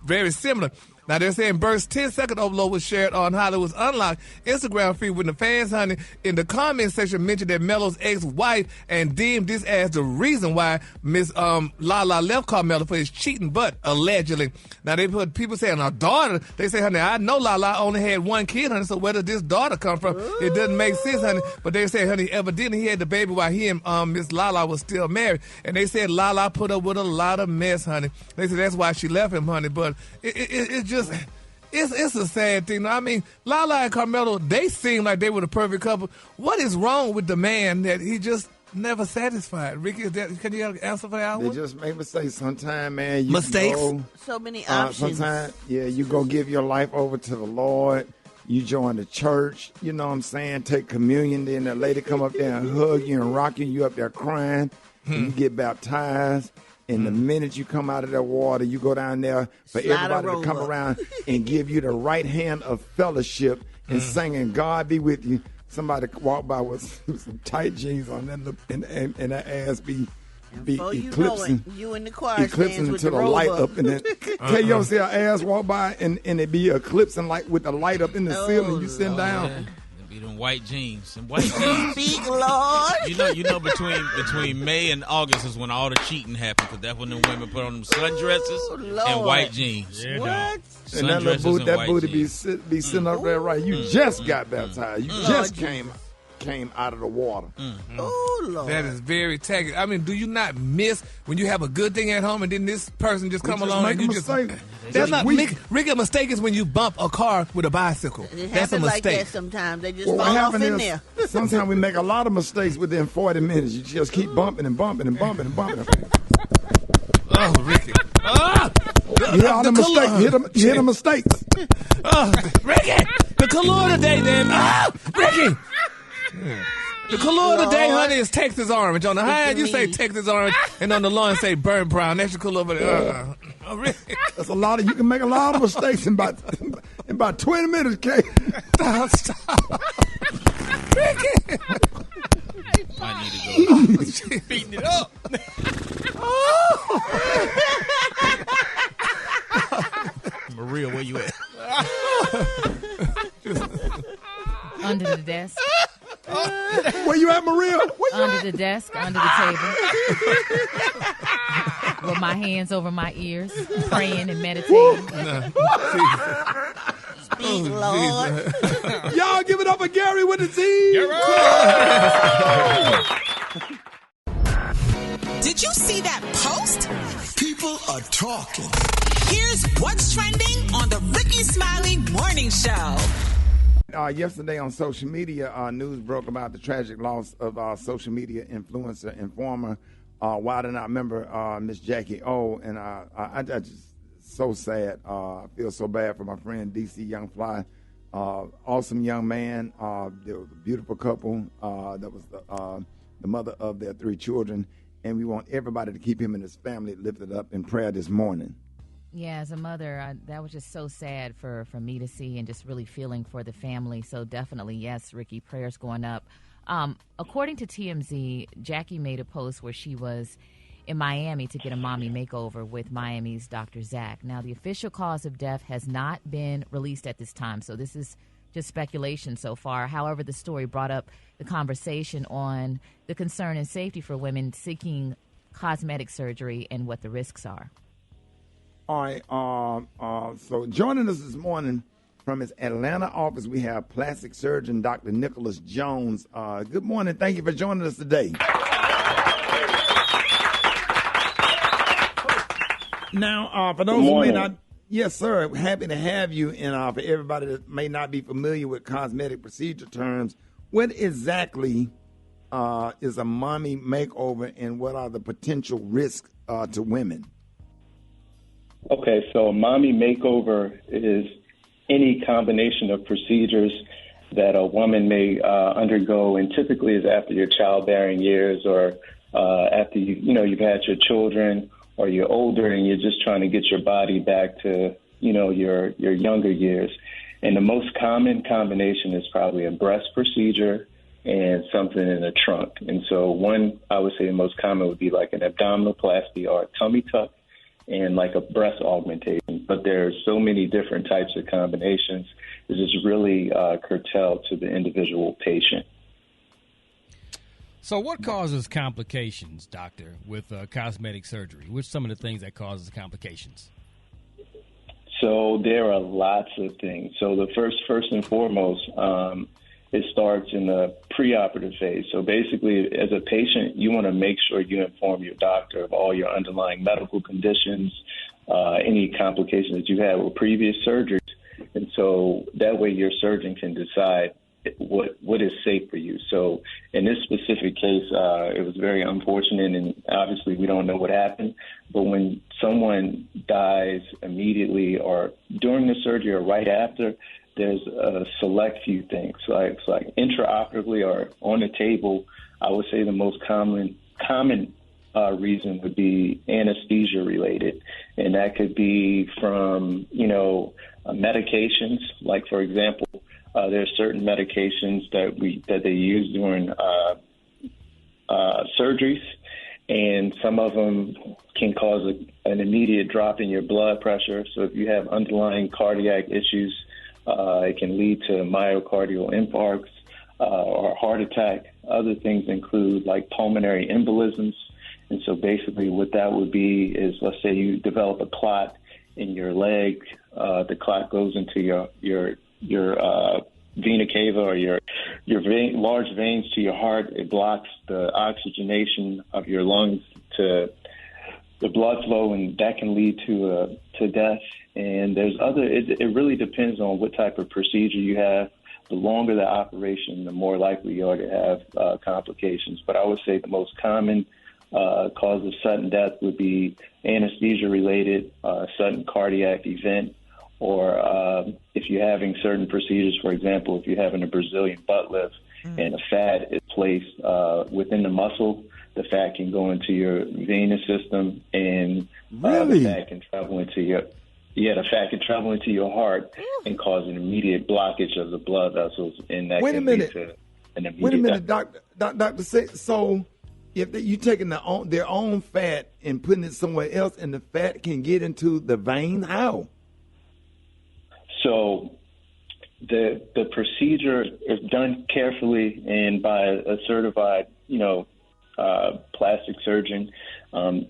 G: very similar. Now, they're saying Burks' 10-second upload was shared on Hollywood's Unlocked Instagram feed when the fans, honey, in the comment section mentioned that Melo's ex-wife and deemed this as the reason why Miss Lala left Carmelo for his cheating butt, allegedly. Now, they put people saying her daughter. They say, honey, I know Lala only had one kid, honey, so where did this daughter come from? It doesn't make sense, honey. But they say, honey, evidently he had the baby while he and Miss Lala was still married. And they said Lala put up with a lot of mess, honey. They said that's why she left him, honey. But it's just... It's a sad thing. I mean, Lala and Carmelo, they seem like they were the perfect couple. What is wrong with the man that he just never satisfied? Ricky, can you answer for that one?
B: They just make mistakes sometimes, man.
G: Mistakes?
H: So many options.
B: Sometimes, you go give your life over to the Lord. You join the church, you know what I'm saying? Take communion. Then that lady come up there and hug you and rock you. You up there crying. And you get baptized. And the minute you come out of that water, you go down there for everybody to come around and give you the right hand of fellowship and singing, God be with you. Somebody walk by with some tight jeans on and that ass be eclipsing.
H: You in the choir
B: eclipsing
H: with
B: until the light up. And then you ever see her ass walk by and it be eclipsing like with the light up in the ceiling. You sitting down.
E: Yeah. Be them white jeans. Some white jeans.
H: Speak, Lord.
E: You know, between May and August is when all the cheating happens, because that's when the women put on them sundresses and white jeans.
H: Yeah, what?
B: And that little booty be sitting up there right. You just got baptized. You just came out of the water.
H: Oh, Lord.
G: That is very tacky. I mean, do you not miss when you have a good thing at home and then this person just come along and you just... That's not... Ricky, a mistake is when you bump a car with a bicycle.
H: It
G: That's a
H: happens like
G: mistake.
H: that sometimes. They just fall off in there.
B: Sometimes we make a lot of mistakes within 40 minutes. You just keep bumping and bumping and bumping and bumping.
G: Oh, Ricky.
B: Hit all the mistakes. Hit the mistakes.
G: Ricky! The color today, then. Ricky! The color today, honey, is Texas orange. On the high end, you say Texas orange, and on the low end, say burnt brown. That's your color over there.
B: That's a lot of. You can make a lot of mistakes in about 20 minutes, Kate.
G: Stop. Ricky!
E: I need to go.
D: Beating it up.
E: Maria, where you at?
C: Underneath. Under the desk.
B: Where you at, Maria?
C: Under the desk, under the table. With my hands over my ears, praying and meditating.
H: Speak, Lord.
B: Y'all give it up for Gary with the team.
N: Did you see that post?
R: People are talking.
N: Here's what's trending on the Rickey Smiley Morning Show.
B: Yesterday on social media, news broke about the tragic loss of social media influencer and former Wild 'N Out member, Miss Jackie O. And I just so sad. I feel so bad for my friend DC Young Fly. Awesome young man. There was a beautiful couple. That was the mother of their 3 children. And we want everybody to keep him and his family lifted up in prayer this morning.
C: Yeah, as a mother, that was just so sad for me to see, and just really feeling for the family. So definitely, yes, Ricky, prayers going up. According to TMZ, Jackie made a post where she was in Miami to get a mommy makeover with Miami's Dr. Zach. Now, the official cause of death has not been released at this time, so this is just speculation so far. However, the story brought up the conversation on the concern and safety for women seeking cosmetic surgery and what the risks are.
B: All right, so joining us this morning from his Atlanta office, we have plastic surgeon Dr. Nicholas Jones. Good morning. Thank you for joining us today. Now, for those who may not, yes, sir, happy to have you. And for everybody that may not be familiar with cosmetic procedure terms, what exactly is a mommy makeover, and what are the potential risks to women?
S: Okay, so a mommy makeover is any combination of procedures that a woman may undergo, and typically is after your childbearing years, or after you've had your children, or you're older and you're just trying to get your body back to your younger years. And the most common combination is probably a breast procedure and something in the trunk. And so one, I would say the most common would be like an abdominoplasty or a tummy tuck, and like a breast augmentation. But there are so many different types of combinations. It's just really curtailed to the individual patient.
D: So what causes complications, doctor, with cosmetic surgery? What's some of the things that causes complications?
S: So there are lots of things. So the first and foremost, it starts in the preoperative phase. So basically, as a patient, you want to make sure you inform your doctor of all your underlying medical conditions, any complications that you had with previous surgeries. And so that way your surgeon can decide what is safe for you. So in this specific case, it was very unfortunate, and obviously we don't know what happened. But when someone dies immediately or during the surgery or right after, there's a select few things. Like intraoperatively or on the table, I would say the most common reason would be anesthesia related. And that could be from, medications. Like, for example, there's certain medications that they use during surgeries, and some of them can cause an immediate drop in your blood pressure. So if you have underlying cardiac issues, it can lead to myocardial infarcts or heart attack. Other things include like pulmonary embolisms. And so basically what that would be is, let's say you develop a clot in your leg. The clot goes into your vena cava, or your large veins to your heart. It blocks the oxygenation of your lungs to the blood flow, and that can lead to death. And there's it really depends on what type of procedure you have. The longer the operation, the more likely you are to have complications. But I would say the most common cause of sudden death would be anesthesia-related, sudden cardiac event, or if you're having certain procedures, for example, if you're having a Brazilian butt lift and a fat is placed within the muscle, the fat can go into your venous system, and the fat can travel into your heart and cause an immediate blockage of the blood vessels, and that can lead to an immediate death.
B: Wait a minute, doctor. So if you taking their own fat and putting it somewhere else, and the fat can get into the vein, how?
S: So the procedure, if done carefully and by a certified, plastic surgeon,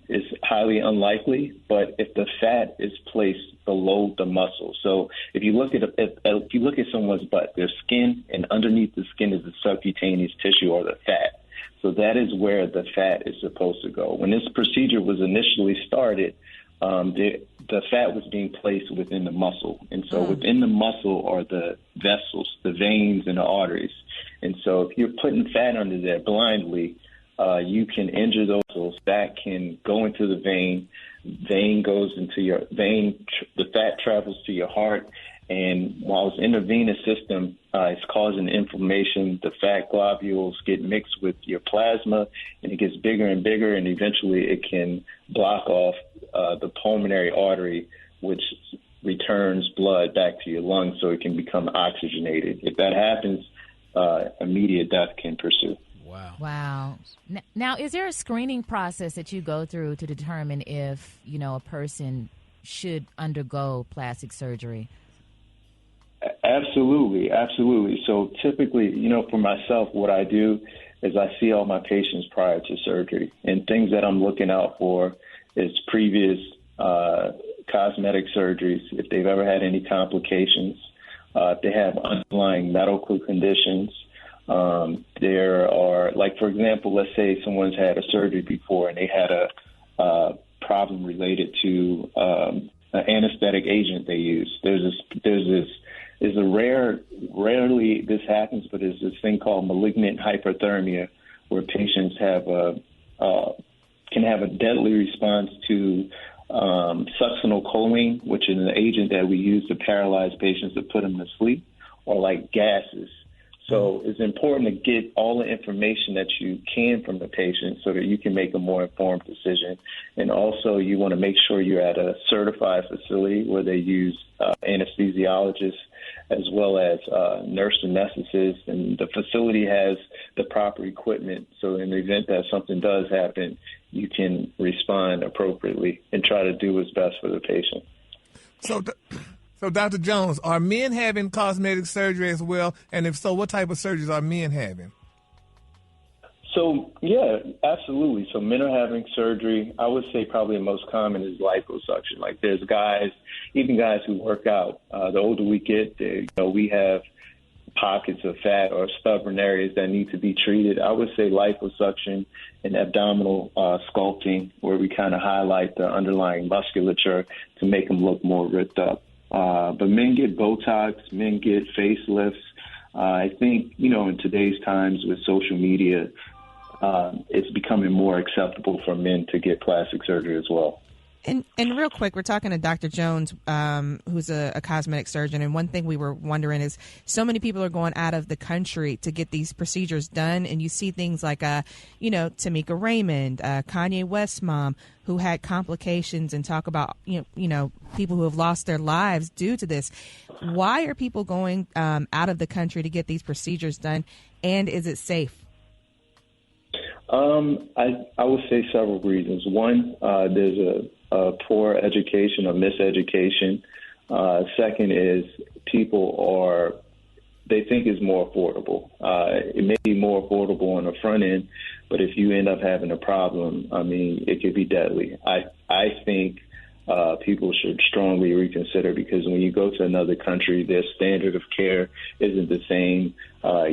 S: is highly unlikely. But if the fat is placed below the muscle, so if you look at someone's butt, their skin, and underneath the skin is the subcutaneous tissue or the fat. So that is where the fat is supposed to go. When this procedure was initially started, the fat was being placed within the muscle. And so within the muscle are the vessels, the veins and the arteries. And so if you're putting fat under there blindly, you can injure those muscles. That can go into the vein. Vein goes into your vein. The fat travels to your heart. And while it's in the venous system, it's causing inflammation. The fat globules get mixed with your plasma, and it gets bigger and bigger, and eventually it can block off the pulmonary artery, which returns blood back to your lungs so it can become oxygenated. If that happens, immediate death can pursue.
C: Wow. Now, is there a screening process that you go through to determine if, a person should undergo plastic surgery?
S: Absolutely. So typically, for myself, what I do is I see all my patients prior to surgery, and things that I'm looking out for is previous cosmetic surgeries, if they've ever had any complications, if they have underlying medical conditions. There are, like, for example, let's say someone's had a surgery before and they had a problem related to an anesthetic agent they use. Rarely this happens, but there's this thing called malignant hyperthermia, where patients can have a deadly response to succinylcholine, which is an agent that we use to paralyze patients to put them to sleep, or like gases. So it's important to get all the information that you can from the patient so that you can make a more informed decision. And also you want to make sure you're at a certified facility where they use anesthesiologists as well as nurse anesthetists, and the facility has the proper equipment. So in the event that something does happen, you can respond appropriately and try to do what's best for the patient.
G: So, Dr. Jones, are men having cosmetic surgery as well? And if so, what type of surgeries are men having?
S: So, yeah, absolutely. So men are having surgery. I would say probably the most common is liposuction. Like, there's guys, even guys who work out, the older we get, we have pockets of fat or stubborn areas that need to be treated. I would say liposuction and abdominal sculpting, where we kind of highlight the underlying musculature to make them look more ripped up. But men get Botox, men get facelifts. I think, in today's times with social media, it's becoming more acceptable for men to get plastic surgery as well.
T: And real quick, we're talking to Dr. Jones, who's a cosmetic surgeon. And one thing we were wondering is so many people are going out of the country to get these procedures done. And you see things like, Tamika Raymond, Kanye West's mom, who had complications, and talk about, people who have lost their lives due to this. Why are people going out of the country to get these procedures done? And is it safe?
S: I would say several reasons. One, there's a poor education or miseducation. Second is they think it's more affordable. It may be more affordable on the front end, but if you end up having a problem, it could be deadly. I think people should strongly reconsider, because when you go to another country, their standard of care isn't the same.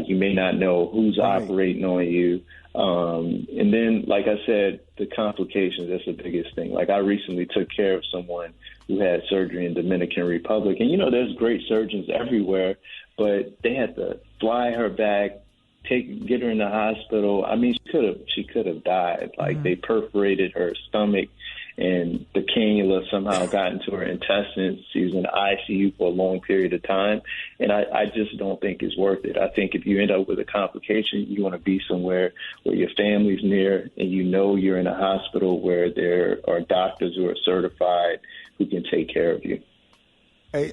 S: You may not know who's operating on you. And then, like I said, the complications, that's the biggest thing. Like, I recently took care of someone who had surgery in Dominican Republic. And, there's great surgeons everywhere, but they had to fly her back, get her in the hospital. She could have died. Like, they perforated her stomach, and the cannula somehow got into her intestines. She was in the ICU for a long period of time. And I just don't think it's worth it. I think if you end up with a complication, you want to be somewhere where your family's near, and you're in a hospital where there are doctors who are certified who can take care of you.
B: Hey,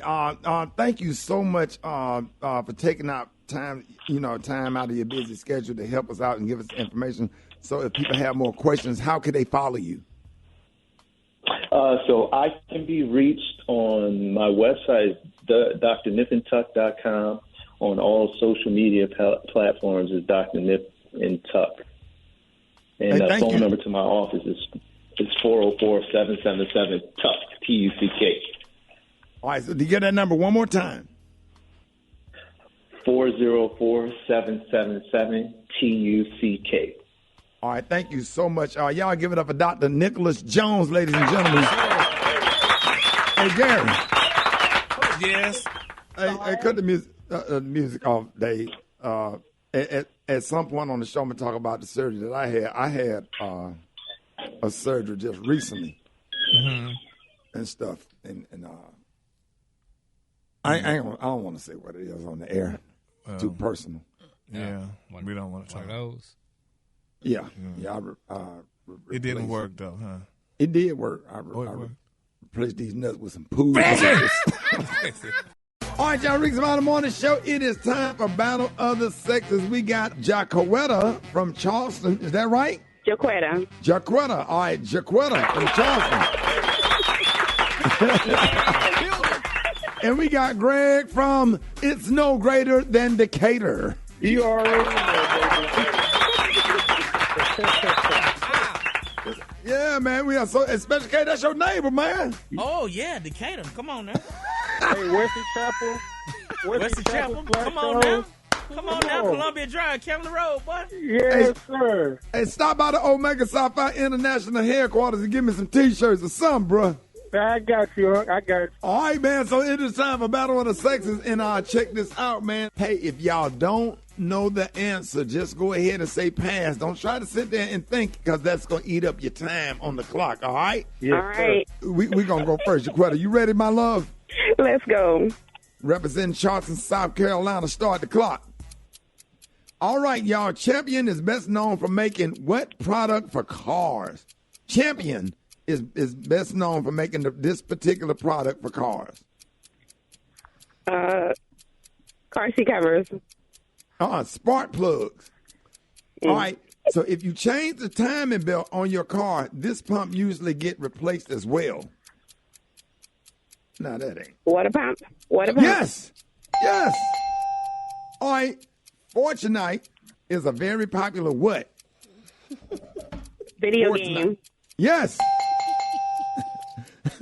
B: thank you so much for taking out time out of your busy schedule to help us out and give us information. So if people have more questions, how can they follow you? So
S: I can be reached on my website, drnipandtuck.com. On all social media platforms is Dr. Nip and Tuck. And the phone number to my office is 404-777-TUCK, T-U-C-K.
B: All right, so do you get that number one more time?
S: 404-777-TUCK.
B: All right, thank you so much. Y'all give it up for Dr. Nicholas Jones, ladies and gentlemen. Hey, Gary.
G: Yes.
B: Hey, cut the music off, Dave. At some point on the show, I'm going to talk about the surgery that I had. I had a surgery just recently and stuff. And I don't want to say what it is on the air. Too personal.
G: Yeah, we don't want to talk about those.
B: Yeah.
G: It didn't work, though, huh?
B: It did work. I replaced these nuts with some poo. All right, y'all, Rickey Smiley Morning Show. It is time for Battle of the Sexes. We got Jaquetta from Charleston. Is that right? Jaquetta. All right, Jaquetta from Charleston. And we got Greg from It's No Greater Than Decatur.
M: You already know, baby.
B: Yeah, man, we are so especially K. That's your neighbor, man.
E: Oh yeah, Decatur. Come on now.
M: Hey, Wesley Chapel.
E: Wesley Chapel. Come on now. Come on now, Columbia Drive, Camden Road, boy.
M: Yes, sir.
B: Hey, stop by the Omega Psi Phi International headquarters and give me some T-shirts or something, bro.
M: I got you.
B: All right, man. So it is time for Battle of the Sexes, and check this out, man. Hey, if y'all don't know the answer, just go ahead and say pass. Don't try to sit there and think, because that's going to eat up your time on the clock, all right?
M: Yes, all right.
B: We going to go first. Jaquetta, you ready, my love?
U: Let's go.
B: Representing Charleston, South Carolina, start the clock. All right, y'all. Champion is best known for making what product for cars? Champion is best known for making this particular product for cars.
U: Car seat covers.
B: Spark plugs. All right. So if you change the timing belt on your car, this pump usually get replaced as well. No, that ain't.
U: Water pump.
B: Yes. All right. Fortnite is a very popular what?
U: Video game.
B: Yes.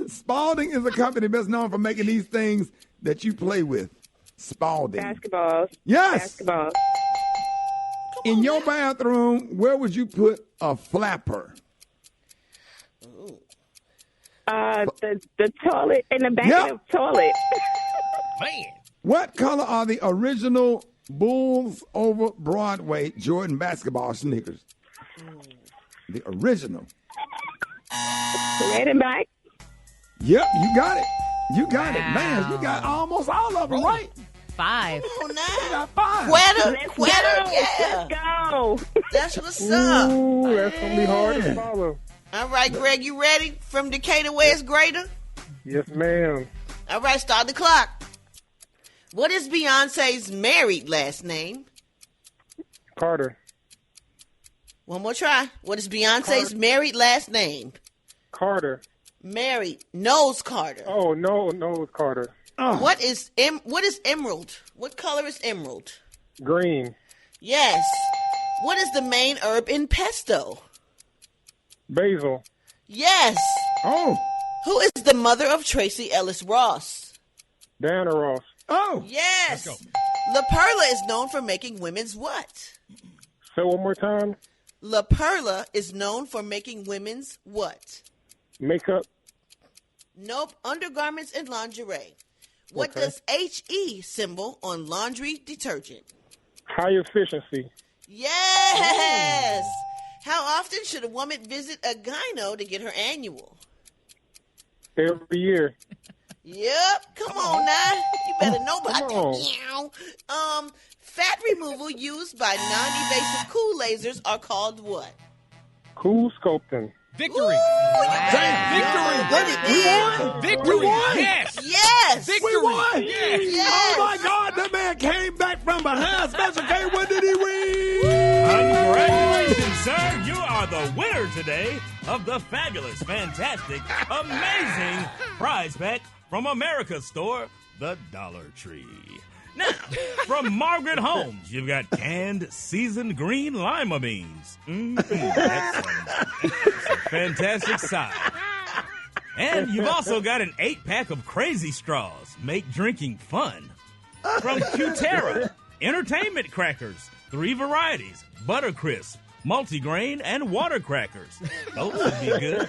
B: Spalding is a company best known for making these things that you play with. Spalding.
U: Basketballs.
B: Yes.
U: Basketballs.
B: In your bathroom, where would you put a flapper?
U: The toilet, in the back of the toilet.
E: Man.
B: What color are the original Bulls over Broadway Jordan basketball sneakers? The original.
U: Red and black.
B: Yep, you got it. Man, you got almost all of them right.
C: 5.
H: Oh,
B: You
H: now.
B: got 5.
H: Quitter, yeah.
U: Let's go.
H: That's what's up.
M: Ooh, that's going to be hard to follow.
H: All right, Greg, you ready? From Decatur, where it's greater?
M: Yes, ma'am.
H: All right, start the clock. What is Beyonce's married last name?
M: Carter.
H: One more try. What is Beyonce's married last name?
M: Carter.
H: Married. Knowles Carter.
M: Oh, no, it's Carter.
H: What is emerald? What color is emerald?
M: Green.
H: Yes. What is the main herb in pesto?
M: Basil.
H: Yes.
B: Oh.
H: Who is the mother of Tracy Ellis Ross?
M: Diana Ross.
B: Oh.
H: Yes. La Perla is known for making women's what?
M: Say one more time.
H: La Perla is known for making women's what?
M: Makeup.
H: Nope. Undergarments and lingerie. What does HE symbol on laundry detergent?
M: High efficiency.
H: Yes. How often should a woman visit a gyno to get her annual?
M: Every year.
H: Yep. Come on now. You better know about that. Fat removal used by non-invasive cool lasers are called what?
M: Cool sculpting.
D: Victory.
B: Victory. We won.
H: Yes.
D: Victory.
B: We won.
H: Yes.
B: Oh, my God. That man came back from behind. Special K, what did he win?
V: Congratulations, sir. You are the winner today of the fabulous, fantastic, amazing prize pack from America's Store, the Dollar Tree. Now, from Margaret Holmes, you've got canned seasoned green lima beans. That's a fantastic side. And you've also got an 8-pack of Crazy Straws. Make drinking fun. From Qterra, entertainment crackers, 3 varieties, Buttercrisp, multigrain, and water crackers. Those would be good.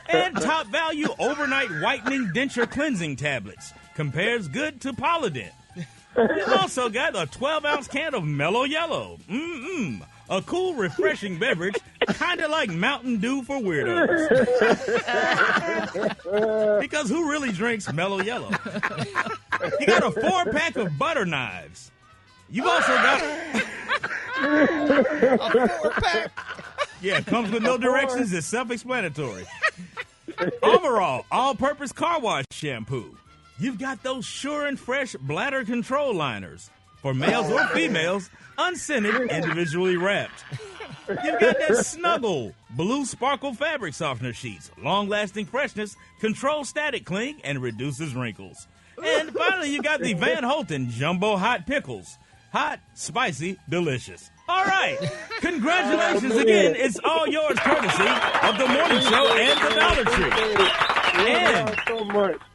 V: And Top Value overnight whitening denture cleansing tablets. Compares good to Polident. You've also got a 12-ounce can of Mellow Yellow. A cool, refreshing beverage, kind of like Mountain Dew for weirdos. Because who really drinks Mellow Yellow? You got a 4-pack of butter knives. You've also got
F: a 4-pack.
V: Yeah, it comes with no directions. It's self-explanatory. Overall, all-purpose car wash shampoo. You've got those Sure and Fresh bladder control liners. For males or females, unscented, individually wrapped. You've got that Snuggle Blue Sparkle fabric softener sheets. Long-lasting freshness, controls static cling, and reduces wrinkles. And finally, you got the Van Holten Jumbo Hot Pickles. Hot, spicy, delicious. All right. Congratulations again. It's all yours courtesy of the Morning Show and the Dollar Tree.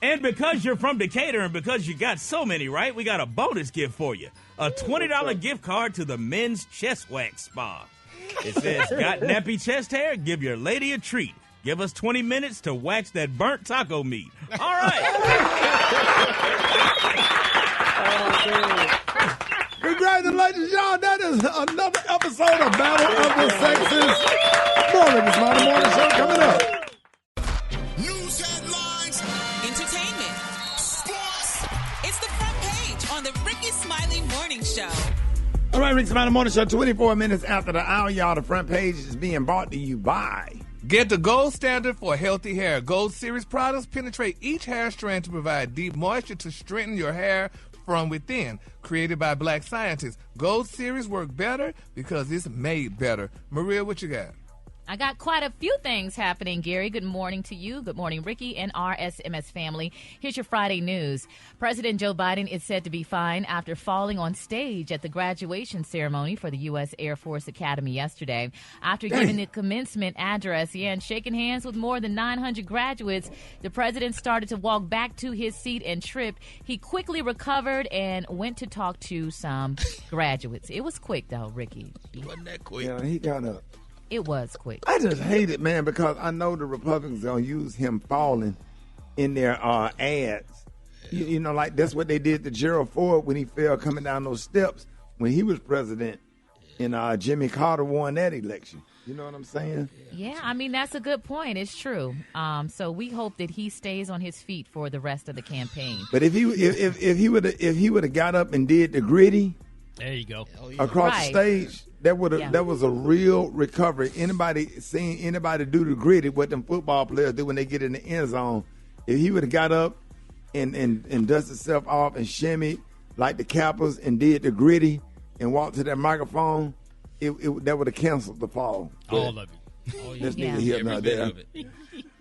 V: And because you're from Decatur and because you got so many right, we got a bonus gift for you. A $20 gift card to the Men's Chest Wax Spa. It says, got nappy chest hair? Give your lady a treat. Give us 20 minutes to wax that burnt taco meat. All right.
B: Congratulations, y'all. That is another episode of Battle of the Sexes. More Rickey Smiley Morning Show coming up.
R: News headlines,
N: Entertainment, sports. It's the front page on the Rickey Smiley Morning Show.
B: All right, Rickey Smiley Morning Show, 24 minutes after the hour, y'all. The front page is being brought to you by...
G: Get the gold standard for healthy hair. Gold Series products penetrate each hair strand to provide deep moisture to strengthen your hair from within. Created by Black scientists, Gold Series work better because it's made better. Maria, what you got?
C: I got quite a few things happening, Gary. Good morning to you. Good morning, Ricky and our SMS family. Here's your Friday news. President Joe Biden is said to be fine after falling on stage at the graduation ceremony for the U.S. Air Force Academy yesterday. After giving the commencement address and shaking hands with more than 900 graduates, the president started to walk back to his seat and tripped. He quickly recovered and went to talk to some graduates. It was quick, though, Ricky.
E: It wasn't that quick.
B: Yeah, he got up.
C: It was quick.
B: I just hate it, man, because I know the Republicans are going to use him falling in their ads. You know, like that's what they did to Gerald Ford when he fell coming down those steps when he was president and Jimmy Carter won that election. You know what I'm saying?
C: Yeah, I mean, that's a good point. It's true. So we hope that he stays on his feet for the rest of the campaign.
B: But if he would have got up and did the gritty,
D: there you go,
B: across the stage, that was a real recovery. Seeing anybody do the gritty, what them football players do when they get in the end zone, if he would have got up and dusted himself off and shimmied like the Kappas and did the gritty and walked to that microphone, that would have canceled the fall.
D: All of it.
B: This nigga here not there.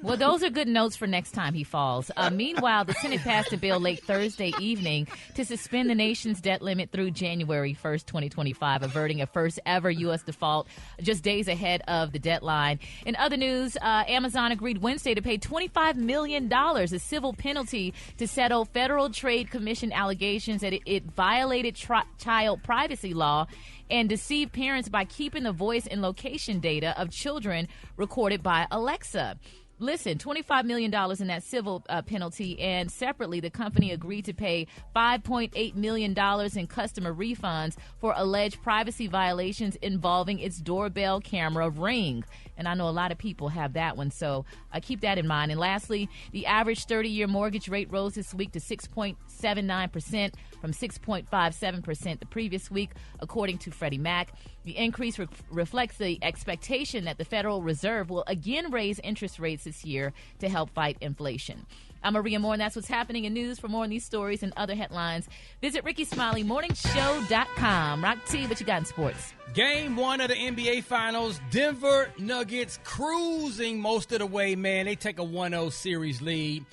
C: Well, those are good notes for next time he falls. Meanwhile, the Senate passed a bill late Thursday evening to suspend the nation's debt limit through January 1st, 2025, averting a first-ever U.S. default just days ahead of the deadline. In other news, Amazon agreed Wednesday to pay $25 million, a civil penalty, to settle Federal Trade Commission allegations that it violated child privacy law and deceived parents by keeping the voice and location data of children recorded by Alexa. Listen, $25 million in that civil penalty, and separately, the company agreed to pay $5.8 million in customer refunds for alleged privacy violations involving its doorbell camera Ring. And I know a lot of people have that one, so keep that in mind. And lastly, the average 30-year mortgage rate rose this week to 6.79% from 6.57% the previous week, according to Freddie Mac. The increase reflects the expectation that the Federal Reserve will again raise interest rates this year to help fight inflation. I'm Maria Moore, and that's what's happening in news. For more on these stories and other headlines, visit RickySmileyMorningShow.com. Rock T, what you got in sports?
D: Game 1 of the NBA Finals, Denver Nuggets cruising most of the way, man. They take a 1-0 series lead.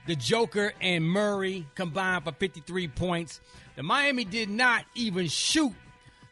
D: The Joker and Murray combined for 53 points. The Miami did not even shoot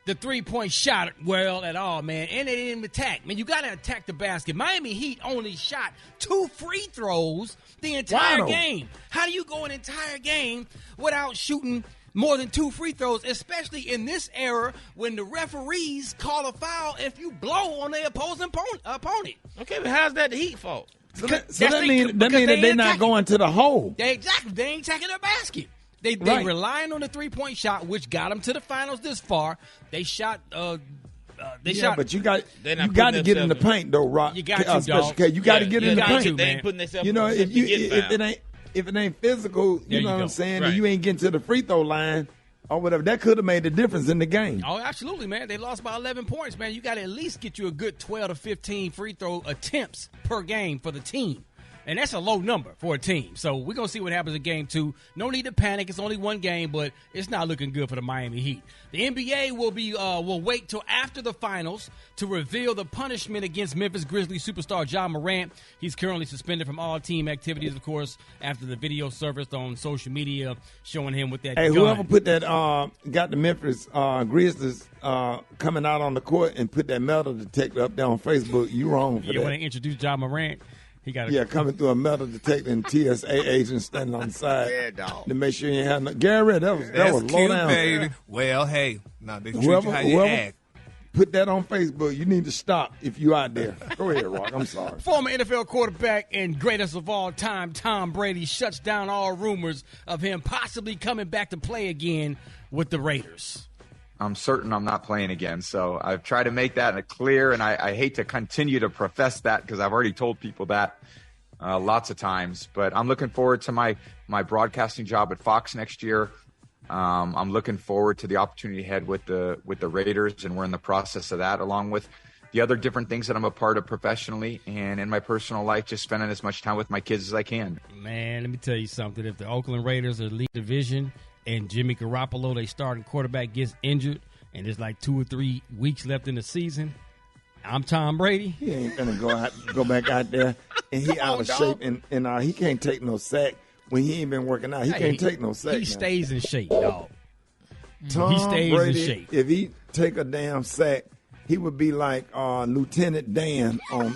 D: the three-point shot well at all, man. And they didn't attack. Man, you got to attack the basket. Miami Heat only shot 2 free throws the entire game. How do you go an entire game without shooting more than 2 free throws, especially in this era when the referees call a foul if you blow on the opposing opponent?
E: Okay, but how's that the Heat fault?
B: So that means that they're not going to the hole.
D: Exactly. They ain't attacking their basket. They relying on the three-point shot, which got them to the finals this far. They shot.
B: But you got to get in the paint though, Rock.
D: You got to, dog.
B: You got to get in the paint.
E: They ain't putting themselves.
B: You know, if it ain't physical, you know what I'm saying, and you ain't getting to the free throw line or whatever, that could have made a difference in the game.
D: Oh, absolutely, man. They lost by 11 points, man. You got to at least get you a good 12 to 15 free throw attempts per game for the team. And that's a low number for a team. So we're going to see what happens in game 2. No need to panic. It's only one game, but it's not looking good for the Miami Heat. The NBA will wait till after the finals to reveal the punishment against Memphis Grizzlies superstar Ja Morant. He's currently suspended from all team activities, of course, after the video surfaced on social media showing him with that gun.
B: Whoever put that, got the Memphis Grizzlies coming out on the court and put that metal detector up there on Facebook, you wrong for that.
D: You want to introduce Ja Morant? He got
B: coming through a metal detector and TSA agent standing on the side to make sure you ain't have no. Gary, that was low
G: cute,
B: down.
G: Baby. Well, hey, now they treat you how you act.
B: Put that on Facebook. You need to stop if you out there. Go ahead, Rock. I'm sorry.
D: Former NFL quarterback and greatest of all time, Tom Brady, shuts down all rumors of him possibly coming back to play again with the Raiders.
F: I'm certain I'm not playing again. So I've tried to make that clear, and I hate to continue to profess that because I've already told people that lots of times. But I'm looking forward to my broadcasting job at Fox next year. I'm looking forward to the opportunity ahead with the Raiders, and we're in the process of that, along with the other different things that I'm a part of professionally and in my personal life, just spending as much time with my kids as I can.
D: Man, let me tell you something. If the Oakland Raiders are lead division and Jimmy Garoppolo, they starting quarterback, gets injured, and there's like 2 or 3 weeks left in the season, I'm Tom Brady.
B: He ain't gonna go back out there, and he out of shape, and he can't take no sack when he ain't been working out. He can't take no sack.
D: He stays in shape, dog.
B: Tom
D: he stays
B: Brady,
D: in shape.
B: If he take a damn sack, he would be like Lieutenant Dan on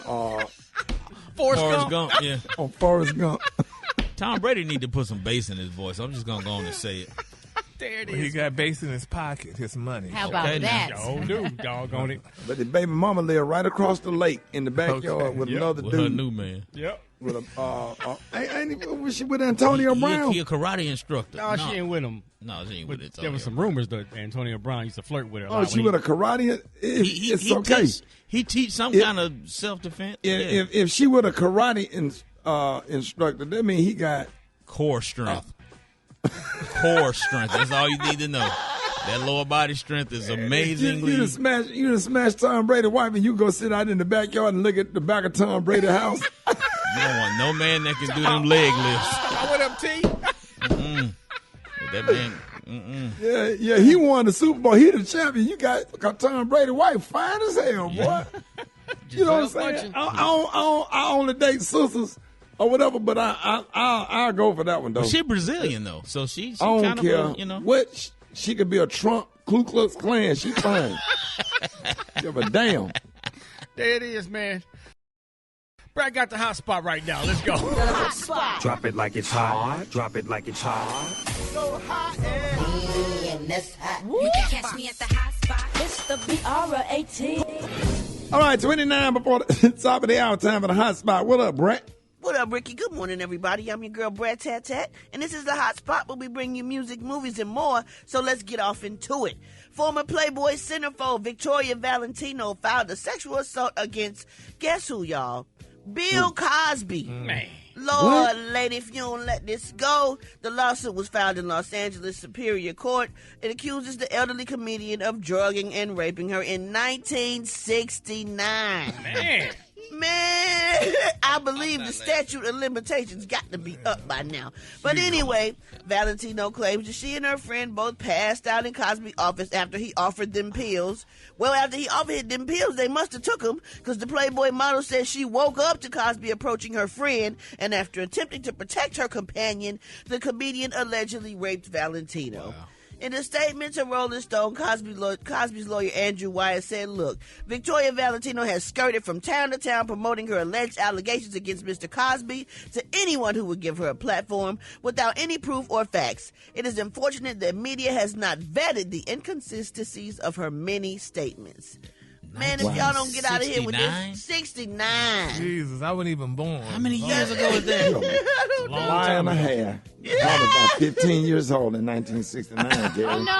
E: Forrest Gump. Yeah,
B: on Forrest Gump.
E: Tom Brady need to put some bass in his voice. I'm just going to go on and say it.
D: There it is.
G: He got bass in his pocket, his money.
C: How about that?
D: Oh, dude, doggone it.
B: But the baby mama lived right across the lake in the backyard with another
E: with
B: dude.
E: Her new man.
D: Yep.
B: With was she with Antonio Brown?
E: He a karate instructor.
D: No, she ain't with him.
E: No, she ain't with Antonio.
D: There was some rumors that Antonio Brown used to flirt with her.
B: Oh, she with a karate? It's okay.
E: He teach some kind of self-defense.
B: If she with a karate instructor, that means he got
E: core strength. Core strength. That's all you need to know. That lower body strength is amazingly.
B: You done smash Tom Brady's wife, and you go sit out in the backyard and look at the back of Tom Brady's house.
E: You don't want no man that can do them leg lifts.
D: What up, T?
E: That man.
B: Yeah, he won the Super Bowl. He the champion. You got Tom Brady's wife fine as hell, boy. You know what I'm saying? I only date sisters or whatever, but I'll go for that one though.
E: But she Brazilian though, so she
B: I don't
E: kind
B: care.
E: of a,
B: What she could be a Trump Ku Klux Klan. She fine. Give a damn.
D: There it is, man. Brad got the hot spot right now. Let's go.
A: Hot spot.
I: Drop it like it's hot. Drop it like it's hot.
A: So hot and that's hot. You can catch me at the hot spot. It's the BR18.
B: All right, 29 before the top of the hour, time for the hot spot. What up, Brett?
H: What up, Ricky? Good morning, everybody. I'm your girl, Brad Tat Tat, and this is the hot spot where we bring you music, movies, and more. So let's get off into it. Former Playboy centerfold Victoria Valentino filed a sexual assault against, guess who, y'all? Bill Cosby.
D: Man.
H: Lord, lady, if you don't let this go. The lawsuit was filed in Los Angeles Superior Court. It accuses the elderly comedian of drugging and raping her in 1969.
D: Man.
H: Man, I believe the statute of limitations got to be up by now. But anyway, Valentino claims that she and her friend both passed out in Cosby's office after he offered them pills. Well, after he offered them pills, they must have took them, because the Playboy model says she woke up to Cosby approaching her friend, and after attempting to protect her companion, the comedian allegedly raped Valentino. Wow. In a statement to Rolling Stone, Cosby's lawyer Andrew Wyatt said, look, Victoria Valentino has skirted from town to town promoting her alleged allegations against Mr. Cosby to anyone who would give her a platform without any proof or facts. It is unfortunate that media has not vetted the inconsistencies of her many statements. Man, if y'all don't get out of here with this, 69.
G: Jesus, I wasn't even born.
E: How many years ago was that?
B: Lie and a half. I was about 15 years old in 1969, Gary.
C: Oh, no.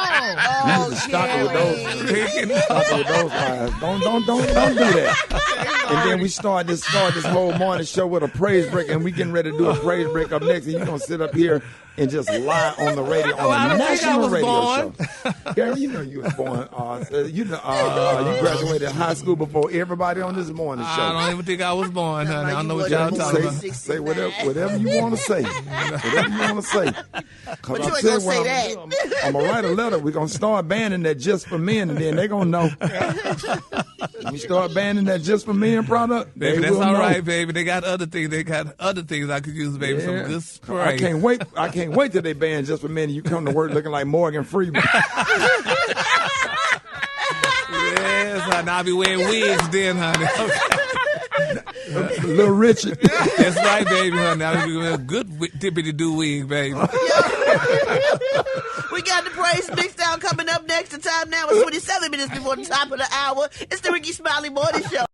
B: You need to stop it with those. Stop it with those lies. Don't do that. And then we start this whole morning show with a praise break, and we getting ready to do a praise break up next, and you're going to sit up here and just lie on the radio, on a national radio show. Gary, you know you was born. You graduated high school before everybody on this morning show.
G: I don't even think I was born, honey. I don't know what y'all talking about.
B: Say whatever you want to say. Whatever you want to say.
H: But you ain't going to say that.
B: I'm going to write a letter. We're going to start banning that Just for Men, and then they're going to know. When we start banning that Just for Men product,
G: baby, that's all
B: know.
G: right, baby. They got other things. They got other things I could use, baby. Some good spray.
B: I can't wait till they ban Just for Men and you come to work looking like Morgan Freeman.
G: Yes, honey. I'll be wearing wigs then, honey. Okay.
B: Little Richard.
G: That's right, baby, honey. I'll be wearing a good tippity-doo wig, baby.
H: We got the praise mix down coming up next. The time now is 27 minutes before the top of the hour. It's the Rickey Smiley Morning Show.